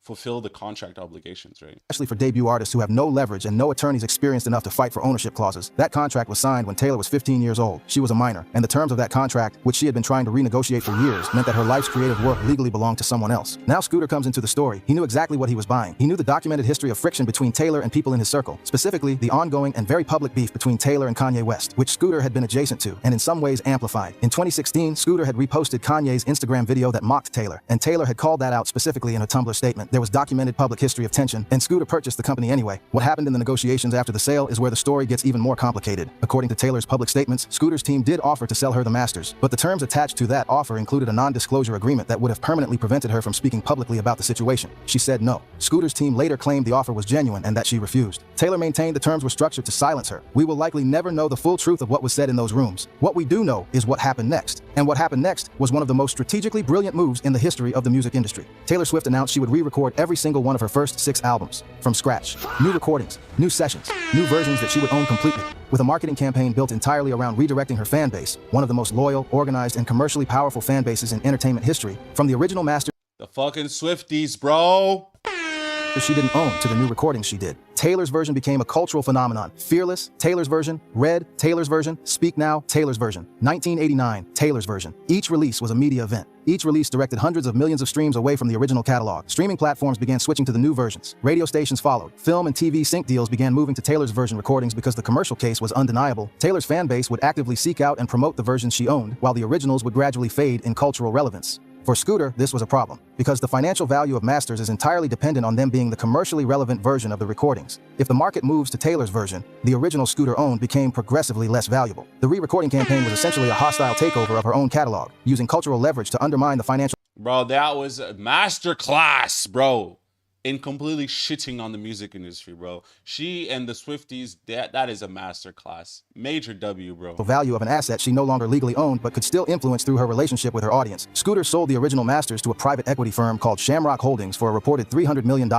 fulfill the contract obligations, right? Especially for debut artists who have no leverage and no attorneys experienced enough to fight for ownership clauses. That contract was signed when Taylor was 15 years old. She was a minor, and the terms of that contract, which she had been trying to renegotiate for years, meant that her life's creative work legally belonged to someone else. Now Scooter comes into the story. He knew exactly what he was buying. He knew the documented history of friction between Taylor and people in his circle, specifically the ongoing and very public beef between Taylor and Kanye West, which Scooter had been adjacent to, and in some ways amplified. In 2016, Scooter had reposted Kanye's Instagram video that mocked Taylor, and Taylor had called that out specifically in a Tumblr statement. There was documented public history of tension, and Scooter purchased the company anyway. What happened in the negotiations after the sale is where the story gets even more complicated. According to Taylor's public statements, Scooter's team did offer to sell her the masters, but the terms attached to that offer included a non-disclosure agreement that would have permanently prevented her from speaking publicly about the situation. She said no. Scooter's team later claimed the offer was genuine and that she refused. Taylor maintained the terms were structured to silence her. We will likely never know the full truth of what was said in those rooms. What we do know is what happened next. And what happened next was one of the most strategically brilliant moves in the history of the music industry. Taylor Swift announced she would re-record every single one of her first 6 albums from scratch. New recordings, new sessions, new versions that she would own completely. With a marketing campaign built entirely around redirecting her fan base, one of the most loyal, organized, and commercially powerful fan bases in entertainment history, from the original master The fucking Swifties, bro. She didn't own to the new recordings she did. Taylor's version became a cultural phenomenon. Fearless, Taylor's version. Red, Taylor's version. Speak Now, Taylor's version. 1989, Taylor's version. Each release was a media event. Each release directed hundreds of millions of streams away from the original catalog. Streaming platforms began switching to the new versions. Radio stations followed. Film and TV sync deals began moving to Taylor's version recordings because the commercial case was undeniable. Taylor's fan base would actively seek out and promote the versions she owned, while the originals would gradually fade in cultural relevance. For Scooter, this was a problem, because the financial value of masters is entirely dependent on them being the commercially relevant version of the recordings. If the market moves to Taylor's version, the original Scooter owned became progressively less valuable. The re-recording campaign was essentially a hostile takeover of her own catalog, using cultural leverage to undermine the financial... Bro, that was a masterclass, bro, in completely shitting on the music industry, bro. She and the Swifties, that is a masterclass. Major W, bro. The value of an asset she no longer legally owned but could still influence through her relationship with her audience. Scooter sold the original masters to a private equity firm called Shamrock Holdings for a reported $300 million.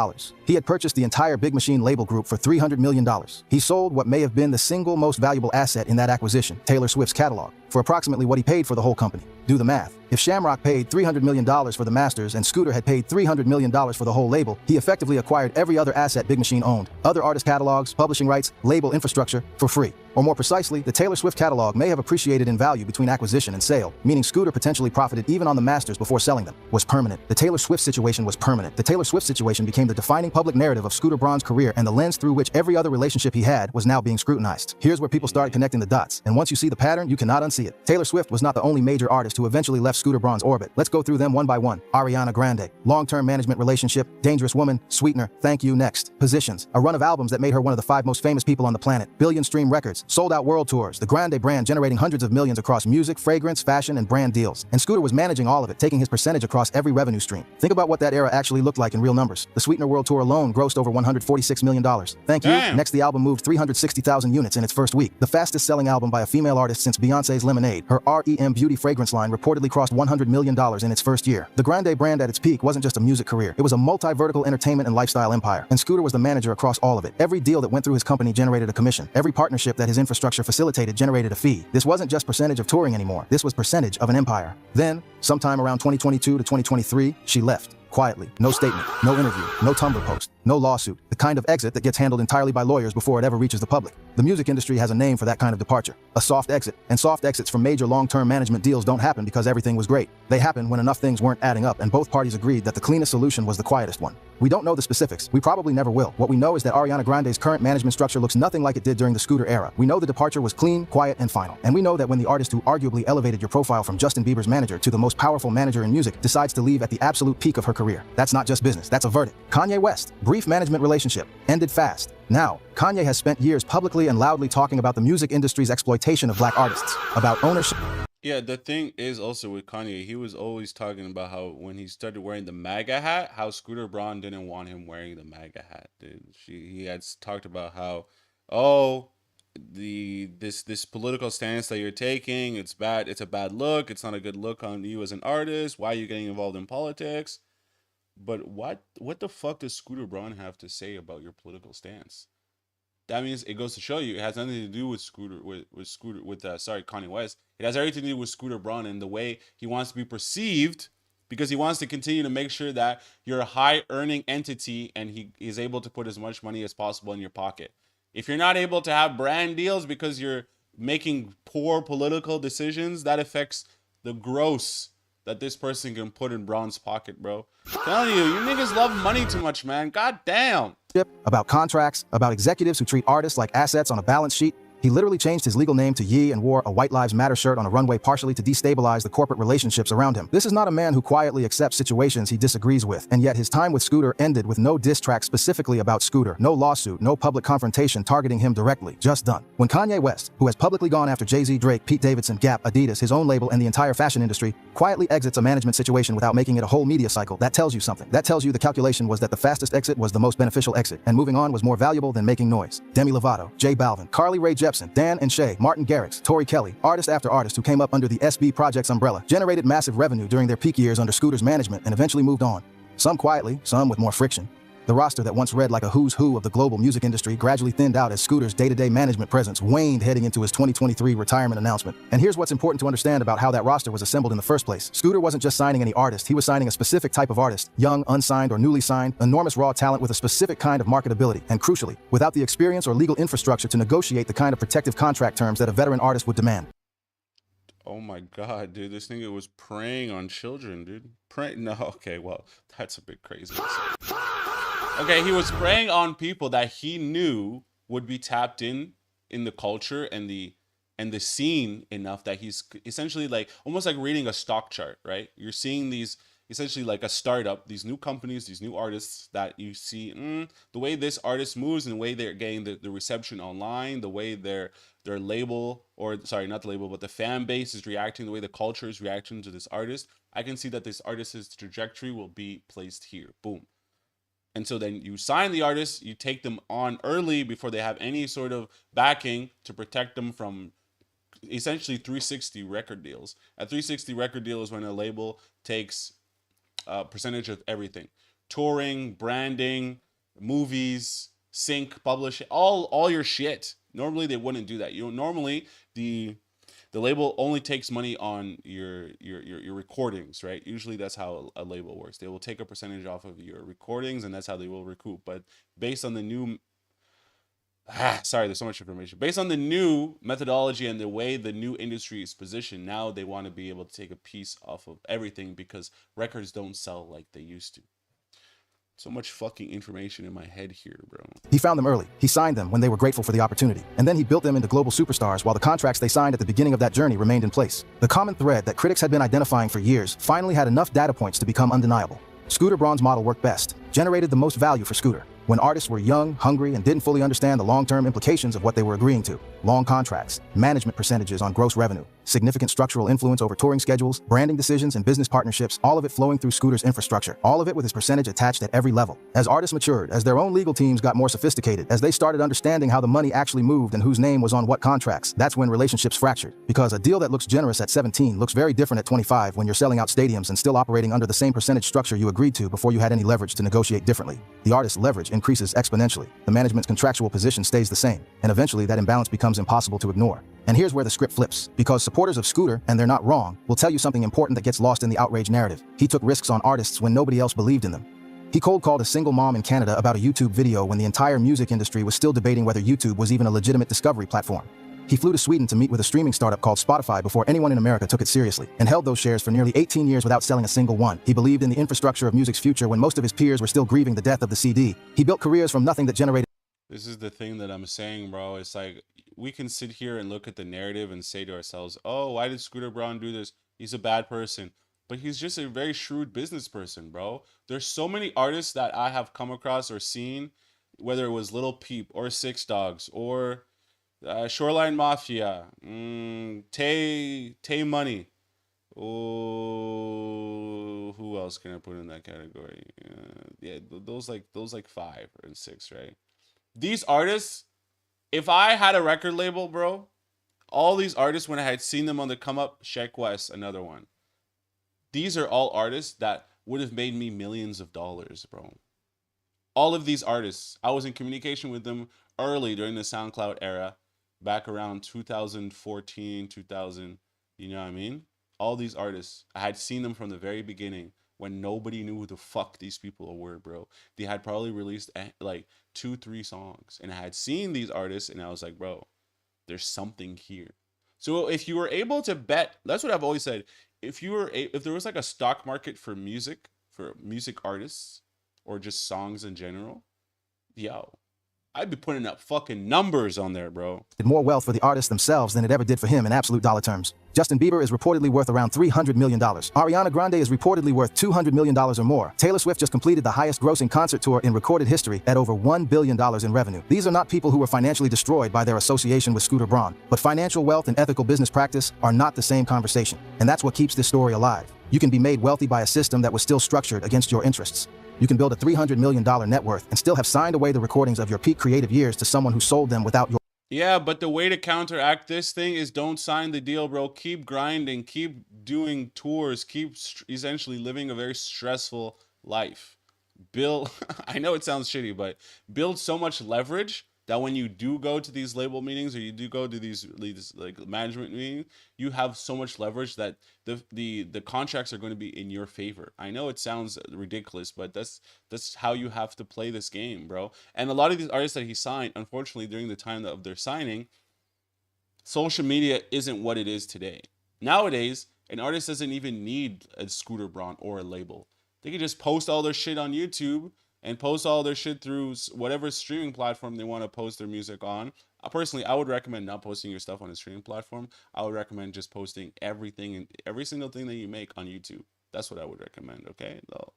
He had purchased the entire Big Machine label group for $300 million. He sold what may have been the single most valuable asset in that acquisition, Taylor Swift's catalog, for approximately what he paid for the whole company. Do the math. If Shamrock paid $300 million for the masters and Scooter had paid $300 million for the whole label, he effectively acquired every other asset Big Machine owned, other artist catalogs, publishing rights, label infrastructure, for free. Or more precisely, the Taylor Swift catalog may have appreciated in value between acquisition and sale, meaning Scooter potentially profited even on the masters before selling them. Was permanent. The Taylor Swift situation was permanent. The Taylor Swift situation became the defining public narrative of Scooter Braun's career and the lens through which every other relationship he had was now being scrutinized. Here's where people started connecting the dots, and once you see the pattern, you cannot unsee it. Taylor Swift was not the only major artist who eventually left Scooter Braun's orbit. Let's go through them one by one. Ariana Grande. Long-term management relationship. Dangerous Woman. Sweetener. Thank You. Next. Positions. A run of albums that made her one of the 5 most famous people on the planet. Billion stream records. sold-out world tours, the Grande brand generating hundreds of millions across music, fragrance, fashion, and brand deals. And Scooter was managing all of it, taking his percentage across every revenue stream. Think about what that era actually looked like in real numbers. The Sweetener World Tour alone grossed over $146 million. Thank you. Damn. Next, the album moved 360,000 units in its first week. The fastest-selling album by a female artist since Beyoncé's Lemonade. Her REM Beauty fragrance line reportedly crossed $100 million in its first year. The Grande brand at its peak wasn't just a music career. It was a multi-vertical entertainment and lifestyle empire. And Scooter was the manager across all of it. Every deal that went through his company generated a commission. Every partnership that his infrastructure facilitated generated a fee. This wasn't just percentage of touring anymore. This was percentage of an empire. Then, sometime around 2022 to 2023, she left. Quietly. No statement. No interview. No Tumblr post. No lawsuit. The kind of exit that gets handled entirely by lawyers before it ever reaches the public. The music industry has a name for that kind of departure. A soft exit. And soft exits from major long-term management deals don't happen because everything was great. They happen when enough things weren't adding up and both parties agreed that the cleanest solution was the quietest one. We don't know the specifics. We probably never will. What we know is that Ariana Grande's current management structure looks nothing like it did during the Scooter era. We know the departure was clean, quiet, and final. And we know that when the artist who arguably elevated your profile from Justin Bieber's manager to the most powerful manager in music decides to leave at the absolute peak of her career, that's not just business, that's a verdict. Kanye West, brief management relationship, ended fast. Now, Kanye has spent years publicly and loudly talking about the music industry's exploitation of black artists, about ownership. Yeah, the thing is also with Kanye, he was always talking about how when he started wearing the MAGA hat, how Scooter Braun didn't want him wearing the MAGA hat, dude. He had talked about how, oh, this political stance that you're taking, it's bad, it's a bad look, it's not a good look on you as an artist. Why are you getting involved in politics? But what the fuck does Scooter Braun have to say about your political stance? That means it goes to show you it has nothing to do with Kanye West. It has everything to do with Scooter Braun and the way he wants to be perceived, because he wants to continue to make sure that you're a high earning entity and he is able to put as much money as possible in your pocket. If you're not able to have brand deals because you're making poor political decisions, that affects the gross that this person can put in Braun's pocket, bro. I'm telling you, you niggas love money too much, man. God damn. About contracts, about executives who treat artists like assets on a balance sheet. He literally changed his legal name to Ye and wore a White Lives Matter shirt on a runway partially to destabilize the corporate relationships around him. This is not a man who quietly accepts situations he disagrees with, and yet his time with Scooter ended with no diss track specifically about Scooter, no lawsuit, no public confrontation targeting him directly, just done. When Kanye West, who has publicly gone after Jay-Z, Drake, Pete Davidson, Gap, Adidas, his own label, and the entire fashion industry, quietly exits a management situation without making it a whole media cycle, that tells you something. That tells you the calculation was that the fastest exit was the most beneficial exit, and moving on was more valuable than making noise. Demi Lovato, J Balvin, Carly Rae Jepsen, Dan and Shay, Martin Garrix, Tori Kelly, artist after artist who came up under the SB Projects umbrella, generated massive revenue during their peak years under Scooter's management and eventually moved on. Some quietly, some with more friction. The roster that once read like a who's who of the global music industry gradually thinned out as Scooter's day-to-day management presence waned heading into his 2023 retirement announcement. And here's what's important to understand about how that roster was assembled in the first place. Scooter wasn't just signing any artist, he was signing a specific type of artist, young, unsigned, or newly signed, enormous raw talent with a specific kind of marketability, and crucially, without the experience or legal infrastructure to negotiate the kind of protective contract terms that a veteran artist would demand. Oh my god, dude, this nigga was preying on children, dude. No, okay, well, that's a bit crazy. Okay, he was preying on people that he knew would be tapped in the culture and the scene enough that he's essentially like almost like reading a stock chart, right? You're seeing these essentially like a startup, these new companies, these new artists that you see the way this artist moves and the way they're getting the reception online, the way their label, or sorry, not the label, but the fan base is reacting, the way the culture is reacting to this artist. I can see that this artist's trajectory will be placed here. Boom. And so then you sign the artist, you take them on early before they have any sort of backing to protect them from essentially 360 record deals. A 360 record deal is when a label takes a percentage of everything. Touring, branding, movies, sync, publishing, all your shit. Normally they wouldn't do that. Normally the label only takes money on your recordings, right? Usually that's how a label works. They will take a percentage off of your recordings, and that's how they will recoup. But based on the new sorry, there's so much information. Based on the new methodology and the way the new industry is positioned, now they want to be able to take a piece off of everything because records don't sell like they used to. So much fucking information in my head here, bro. He found them early. He signed them when they were grateful for the opportunity. And then he built them into global superstars while the contracts they signed at the beginning of that journey remained in place. The common thread that critics had been identifying for years finally had enough data points to become undeniable. Scooter Braun's model worked best, generated the most value for Scooter. when artists were young, hungry, and didn't fully understand the long-term implications of what they were agreeing to. Long contracts, management percentages on gross revenue, significant structural influence over touring schedules, branding decisions, and business partnerships, all of it flowing through Scooter's infrastructure, all of it with his percentage attached at every level. As artists matured, as their own legal teams got more sophisticated, as they started understanding how the money actually moved and whose name was on what contracts, that's when relationships fractured. Because a deal that looks generous at 17 looks very different at 25 when you're selling out stadiums and still operating under the same percentage structure you agreed to before you had any leverage to negotiate differently. The artist's leverage increases exponentially. The management's contractual position stays the same, and eventually that imbalance becomes impossible to ignore. And here's where the script flips, because supporters of Scooter, and they're not wrong, will tell you something important that gets lost in the outrage narrative. He took risks on artists when nobody else believed in them. He cold called a single mom in Canada about a YouTube video when the entire music industry was still debating whether YouTube was even a legitimate discovery platform. He flew to Sweden to meet with a streaming startup called Spotify before anyone in America took it seriously, and held those shares for nearly 18 years without selling a single one. He believed in the infrastructure of music's future when most of his peers were still grieving the death of the CD. He built careers from nothing that generated. This is the thing that I'm saying, bro. It's like, we can sit here and look at the narrative and say to ourselves, oh, why did Scooter Braun do this? He's a bad person. But he's just a very shrewd business person, bro. There's so many artists that I have come across or seen, whether it was Lil Peep or Six Dogs or Shoreline Mafia, Tay Money. Oh, who else can I put in that category? Yeah, those like 5 or 6, right? These artists, if I had a record label, bro, all these artists, when I had seen them on the come up, Sheck West, another one. These are all artists that would have made me millions of dollars, bro. All of these artists, I was in communication with them early during the SoundCloud era, back around 2014, 2000, you know what I mean? All these artists, I had seen them from the very beginning when nobody knew who the fuck these people were, bro. They had probably released like 2-3 songs, and I had seen these artists, and I was like, bro, there's something here. So if you were able to bet, that's what I've always said. If there was like a stock market for music artists, or just songs in general, yo, I'd be putting up fucking numbers on there, bro. More wealth for the artists themselves than it ever did for him in absolute dollar terms. Justin Bieber is reportedly worth around $300 million. Ariana Grande is reportedly worth $200 million or more. Taylor Swift just completed the highest grossing concert tour in recorded history at over $1 billion in revenue. These are not people who were financially destroyed by their association with Scooter Braun. But financial wealth and ethical business practice are not the same conversation. And that's what keeps this story alive. You can be made wealthy by a system that was still structured against your interests. You can build a $300 million net worth and still have signed away the recordings of your peak creative years to someone who sold them without your... Yeah, but the way to counteract this thing is don't sign the deal, bro. Keep grinding, keep doing tours, keep essentially living a very stressful life. Build, I know it sounds shitty, but build so much leverage that when you do go to these label meetings or you do go to these like management meetings, you have so much leverage that the contracts are going to be in your favor. I know it sounds ridiculous, but that's how you have to play this game, bro. And a lot of these artists that he signed, unfortunately, during the time of their signing, social media isn't what it is today. Nowadays, an artist doesn't even need a Scooter Braun or a label. They can just post all their shit on YouTube and post all their shit through whatever streaming platform they want to post their music on. Personally, I would recommend not posting your stuff on a streaming platform. I would recommend just posting everything and every single thing that you make on YouTube. That's what I would recommend, okay? So,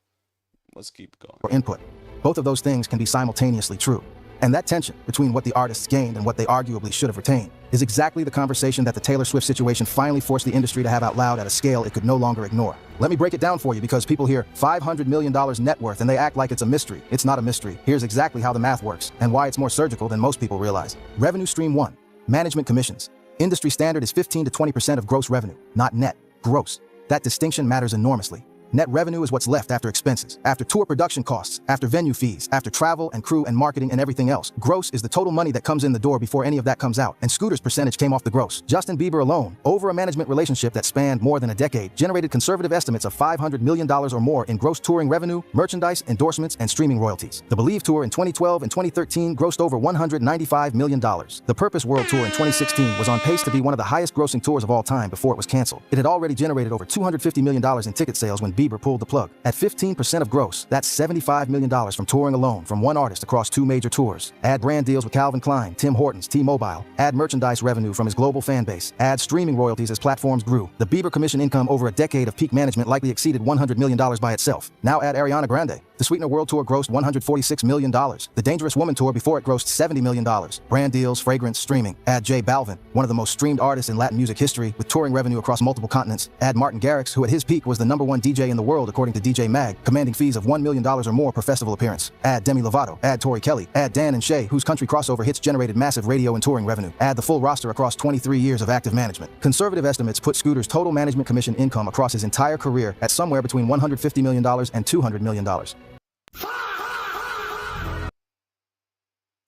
let's keep going. Or input. Both of those things can be simultaneously true. And that tension between what the artists gained and what they arguably should have retained is exactly the conversation that the Taylor Swift situation finally forced the industry to have out loud at a scale it could no longer ignore. Let me break it down for you because people hear $500 million net worth and they act like it's a mystery. It's not a mystery. Here's exactly how the math works and why it's more surgical than most people realize. Revenue stream 1, management commissions. Industry standard is 15 to 20% of gross revenue, not net, gross. That distinction matters enormously. Net revenue is what's left after expenses, after tour production costs, after venue fees, after travel and crew and marketing and everything else. Gross is the total money that comes in the door before any of that comes out, and Scooter's percentage came off the gross. Justin Bieber alone, over a management relationship that spanned more than a decade, generated conservative estimates of $500 million or more in gross touring revenue, merchandise, endorsements, and streaming royalties. The Believe Tour in 2012 and 2013 grossed over $195 million. The Purpose World Tour in 2016 was on pace to be one of the highest grossing tours of all time before it was canceled. It had already generated over $250 million in ticket sales when Bieber pulled the plug. At 15% of gross, that's $75 million from touring alone from one artist across 2 major tours. Add brand deals with Calvin Klein, Tim Hortons, T-Mobile. Add merchandise revenue from his global fan base. Add streaming royalties as platforms grew. The Bieber commission income over a decade of peak management likely exceeded $100 million by itself. Now add Ariana Grande. The Sweetener World Tour grossed $146 million. The Dangerous Woman Tour before it grossed $70 million. Brand deals, fragrance, streaming. Add J Balvin, one of the most streamed artists in Latin music history, with touring revenue across multiple continents. Add Martin Garrix, who at his peak was the #1 DJ in the world according to DJ Mag, commanding fees of $1 million or more per festival appearance. Add Demi Lovato. Add Tori Kelly. Add Dan and Shay, whose country crossover hits generated massive radio and touring revenue. Add the full roster across 23 years of active management. Conservative estimates put Scooter's total management commission income across his entire career at somewhere between $150 million and $200 million.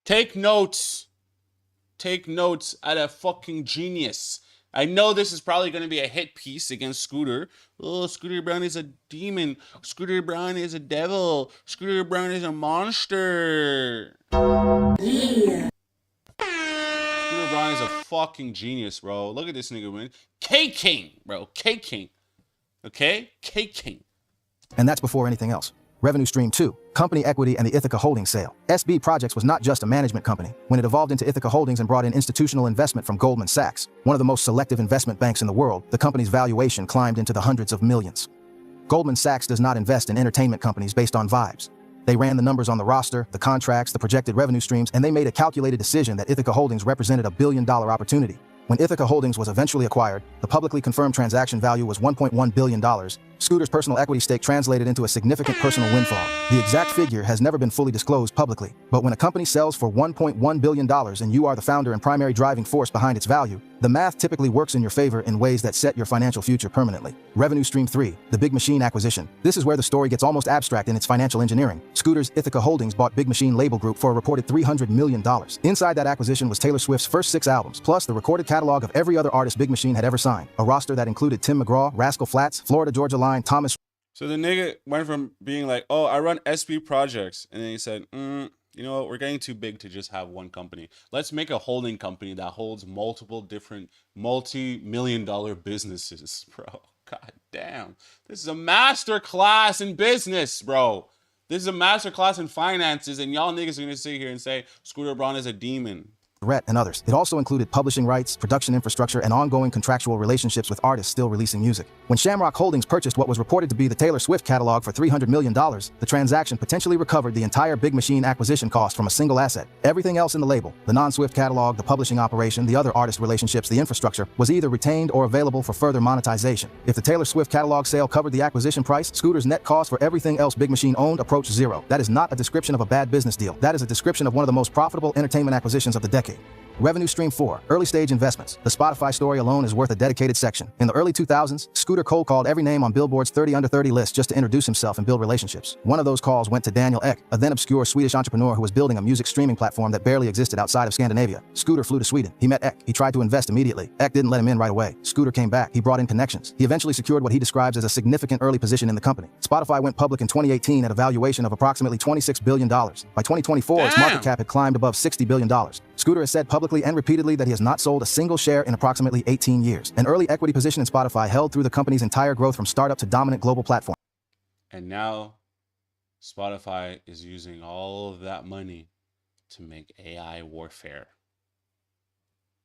Take notes. Take notes at a fucking genius. I know this is probably going to be a hit piece against Scooter. Oh, Scooter Braun is a demon. Scooter Braun is a devil. Scooter Braun is a monster. Yeah. Scooter Braun is a fucking genius, bro. Look at this nigga, man. K-King, bro. K-King. Okay? K-King. And that's before anything else. Revenue Stream 2, company equity and the Ithaca Holdings sale. SB Projects was not just a management company. When it evolved into Ithaca Holdings and brought in institutional investment from Goldman Sachs, one of the most selective investment banks in the world, the company's valuation climbed into the hundreds of millions. Goldman Sachs does not invest in entertainment companies based on vibes. They ran the numbers on the roster, the contracts, the projected revenue streams, and they made a calculated decision that Ithaca Holdings represented a billion-dollar opportunity. When Ithaca Holdings was eventually acquired, the publicly confirmed transaction value was $1.1 billion. Scooter's personal equity stake translated into a significant personal windfall. The exact figure has never been fully disclosed publicly, but when a company sells for $1.1 billion and you are the founder and primary driving force behind its value, the math typically works in your favor in ways that set your financial future permanently. Revenue Stream 3, the Big Machine acquisition. This is where the story gets almost abstract in its financial engineering. Scooter's Ithaca Holdings bought Big Machine Label Group for a reported $300 million. Inside that acquisition was Taylor Swift's first 6 albums, plus the recorded catalog of every other artist Big Machine had ever signed. A roster that included Tim McGraw, Rascal Flatts, Florida Georgia Line, Thomas. So the nigga went from being like, oh, I run SB Projects. And then he said, you know what? We're getting too big to just have one company. Let's make a holding company that holds multiple different multi-million-dollar businesses, bro. God damn. This is a master class in business, bro. This is a master class in finances. And y'all niggas are going to sit here and say Scooter Braun is a demon. Rhett and others. It also included publishing rights, production infrastructure, and ongoing contractual relationships with artists still releasing music. When Shamrock Holdings purchased what was reported to be the Taylor Swift catalog for $300 million, the transaction potentially recovered the entire Big Machine acquisition cost from a single asset. Everything else in the label, the non-Swift catalog, the publishing operation, the other artist relationships, the infrastructure, was either retained or available for further monetization. If the Taylor Swift catalog sale covered the acquisition price, Scooter's net cost for everything else Big Machine owned approached zero. That is not a description of a bad business deal. That is a description of one of the most profitable entertainment acquisitions of the decade. Revenue Stream 4, early stage investments. The Spotify story alone is worth a dedicated section. In the early 2000s, Scooter cold called every name on Billboard's 30 Under 30 list just to introduce himself and build relationships. One of those calls went to Daniel Ek, a then obscure Swedish entrepreneur who was building a music streaming platform that barely existed outside of Scandinavia. Scooter flew to Sweden. He met Ek. He tried to invest immediately. Ek didn't let him in right away. Scooter came back. He brought in connections. He eventually secured what he describes as a significant early position in the company. Spotify went public in 2018 at a valuation of approximately $26 billion. By 2024, its market cap had climbed above $60 billion. Scooter has said publicly and repeatedly that he has not sold a single share in approximately 18 years. An early equity position in Spotify held through the company's entire growth from startup to dominant global platform. And now Spotify is using all of that money to make AI warfare.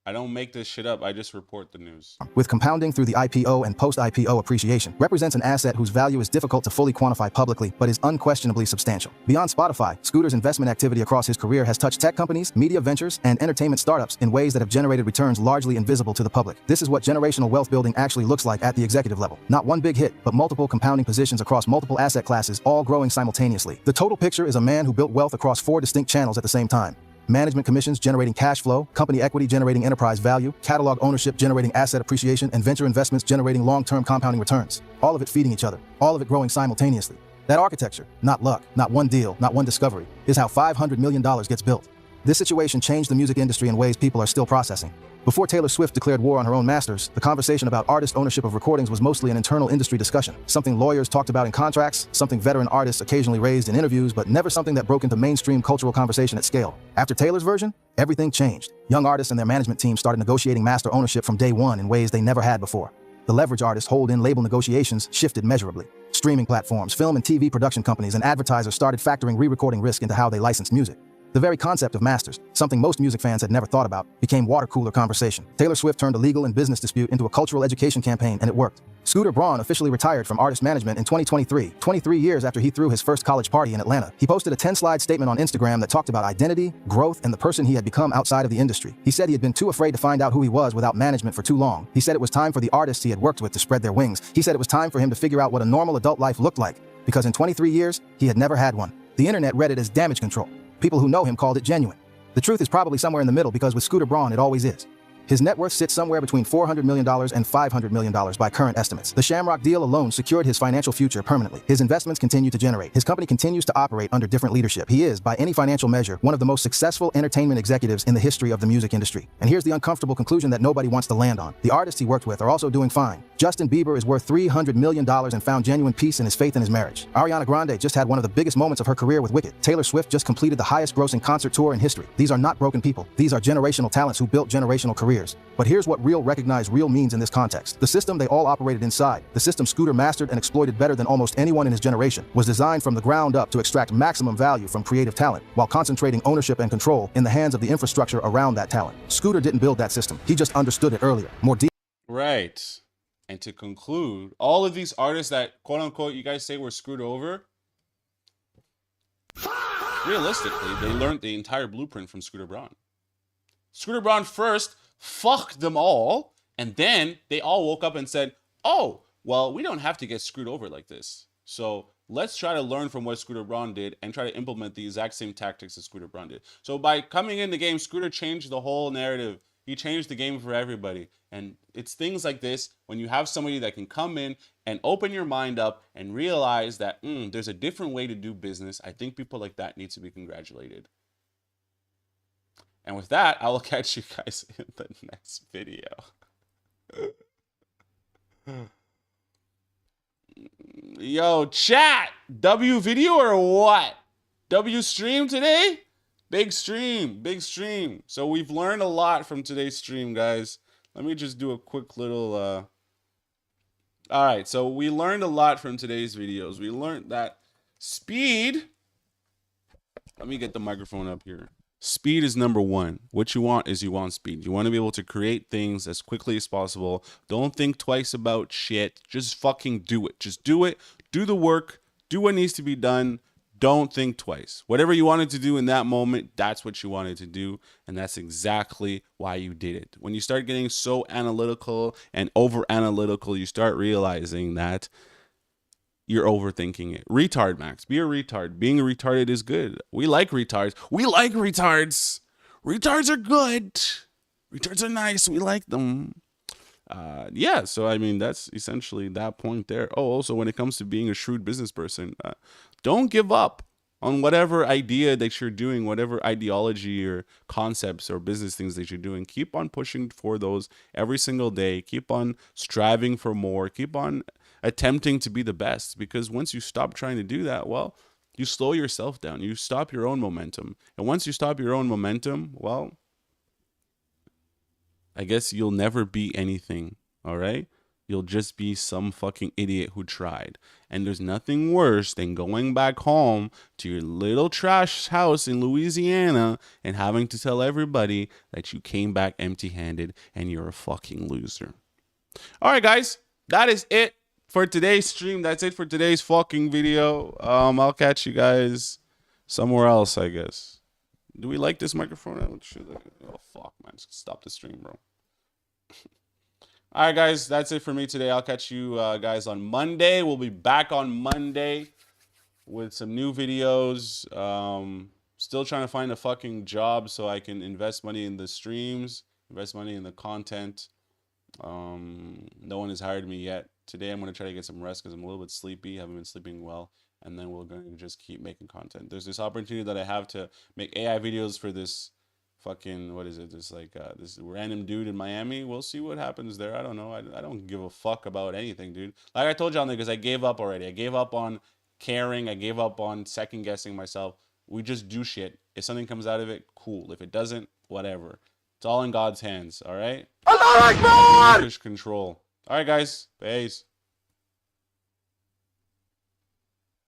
I don't make this shit up. I just report the news. With compounding through the IPO and post-IPO appreciation, represents an asset whose value is difficult to fully quantify publicly, but is unquestionably substantial. Beyond Spotify, Scooter's investment activity across his career has touched tech companies, media ventures, and entertainment startups in ways that have generated returns largely invisible to the public. This is what generational wealth building actually looks like at the executive level. Not one big hit, but multiple compounding positions across multiple asset classes, all growing simultaneously. The total picture is a man who built wealth across 4 distinct channels at the same time. Management commissions generating cash flow, company equity generating enterprise value, catalog ownership generating asset appreciation, and venture investments generating long-term compounding returns. All of it feeding each other, all of it growing simultaneously. That architecture, not luck, not one deal, not one discovery, is how $500 million gets built. This situation changed the music industry in ways people are still processing. Before Taylor Swift declared war on her own masters, the conversation about artist ownership of recordings was mostly an internal industry discussion, something lawyers talked about in contracts, something veteran artists occasionally raised in interviews, but never something that broke into mainstream cultural conversation at scale. After Taylor's version, everything changed. Young artists and their management team started negotiating master ownership from day one in ways they never had before. The leverage artists hold in label negotiations shifted measurably. Streaming platforms, film and TV production companies, and advertisers started factoring re-recording risk into how they licensed music. The very concept of masters, something most music fans had never thought about, became water cooler conversation. Taylor Swift turned a legal and business dispute into a cultural education campaign, and it worked. Scooter Braun officially retired from artist management in 2023, 23 years after he threw his first college party in Atlanta. He posted a 10-slide statement on Instagram that talked about identity, growth, and the person he had become outside of the industry. He said he had been too afraid to find out who he was without management for too long. He said it was time for the artists he had worked with to spread their wings. He said it was time for him to figure out what a normal adult life looked like, because in 23 years, he had never had one. The internet read it as damage control. People who know him called it genuine. The truth is probably somewhere in the middle, because with Scooter Braun, it always is. His net worth sits somewhere between $400 million and $500 million by current estimates. The Shamrock deal alone secured his financial future permanently. His investments continue to generate. His company continues to operate under different leadership. He is, by any financial measure, one of the most successful entertainment executives in the history of the music industry. And here's the uncomfortable conclusion that nobody wants to land on. The artists he worked with are also doing fine. Justin Bieber is worth $300 million and found genuine peace in his faith in his marriage. Ariana Grande just had one of the biggest moments of her career with Wicked. Taylor Swift just completed the highest-grossing concert tour in history. These are not broken people. These are generational talents who built generational careers. But here's what real recognized real means in this context. The system they all operated inside, the system Scooter mastered and exploited better than almost anyone in his generation, was designed from the ground up to extract maximum value from creative talent, while concentrating ownership and control in the hands of the infrastructure around that talent. Scooter didn't build that system. He just understood it earlier, more deeply. Right. And to conclude, all of these artists that, quote unquote, you guys say were screwed over, realistically, they learned the entire blueprint from Scooter Braun. Scooter Braun first fucked them all, and then they all woke up and said, oh, well, we don't have to get screwed over like this. So let's try to learn from what Scooter Braun did and try to implement the exact same tactics that Scooter Braun did. So by coming in the game, Scooter changed the whole narrative. He changed the game for everybody. And it's things like this, when you have somebody that can come in and open your mind up and realize that there's a different way to do business. I think people like that need to be congratulated. And with that, I will catch you guys in the next video. Yo, chat! W video or what? W stream today? Big stream, big stream. So we've learned a lot from today's stream, guys. Let me just do a quick little... All right, so we learned a lot from today's videos. We learned that speed... Let me get the microphone up here. Speed is number one. What you want is you want speed. You want to be able to create things as quickly as possible. Don't think twice about shit. Just fucking do it. Just do it. Do the work. Do what needs to be done. Don't think twice. Whatever you wanted to do in that moment, that's what you wanted to do. And that's exactly why you did it. When you start getting so analytical and over-analytical, you start realizing that you're overthinking it. Retard, Max. Be a retard. Being retarded is good. We like retards. We like retards. Retards are good. Retards are nice. We like them. Yeah, so I mean, that's essentially that point there. Oh, also, when it comes to being a shrewd business person, don't give up on whatever idea that you're doing, whatever ideology or concepts or business things that you're doing. Keep on pushing for those every single day. Keep on striving for more. Keep on attempting to be the best, because once you stop trying to do that, well, you slow yourself down. You stop your own momentum. And once you stop your own momentum, well, I guess you'll never be anything, all right? You'll just be some fucking idiot who tried. And there's nothing worse than going back home to your little trash house in Louisiana and having to tell everybody that you came back empty-handed and you're a fucking loser. All right, guys, that is it for today's stream. That's it for today's fucking video. I'll catch you guys somewhere else, I guess. Do we like this microphone? Oh, fuck, man. Just stop the stream, bro. All right, guys, that's it for me today. I'll catch you guys on Monday. We'll be back on Monday with some new videos. Still trying to find a fucking job so I can invest money in the streams, invest money in the content. No one has hired me yet. Today I'm going to try to get some rest because I'm a little bit sleepy. Haven't been sleeping well. And then we're going to just keep making content. There's this opportunity that I have to make AI videos for this fucking, what is it? This like this random dude in Miami. We'll see what happens there. I don't know. I don't give a fuck about anything, dude. Like I told you on there, because I gave up already. I gave up on caring. I gave up on second guessing myself. We just do shit. If something comes out of it, cool. If it doesn't, whatever. It's all in God's hands. All right. Allah Akbar! Control. All right, guys. Peace.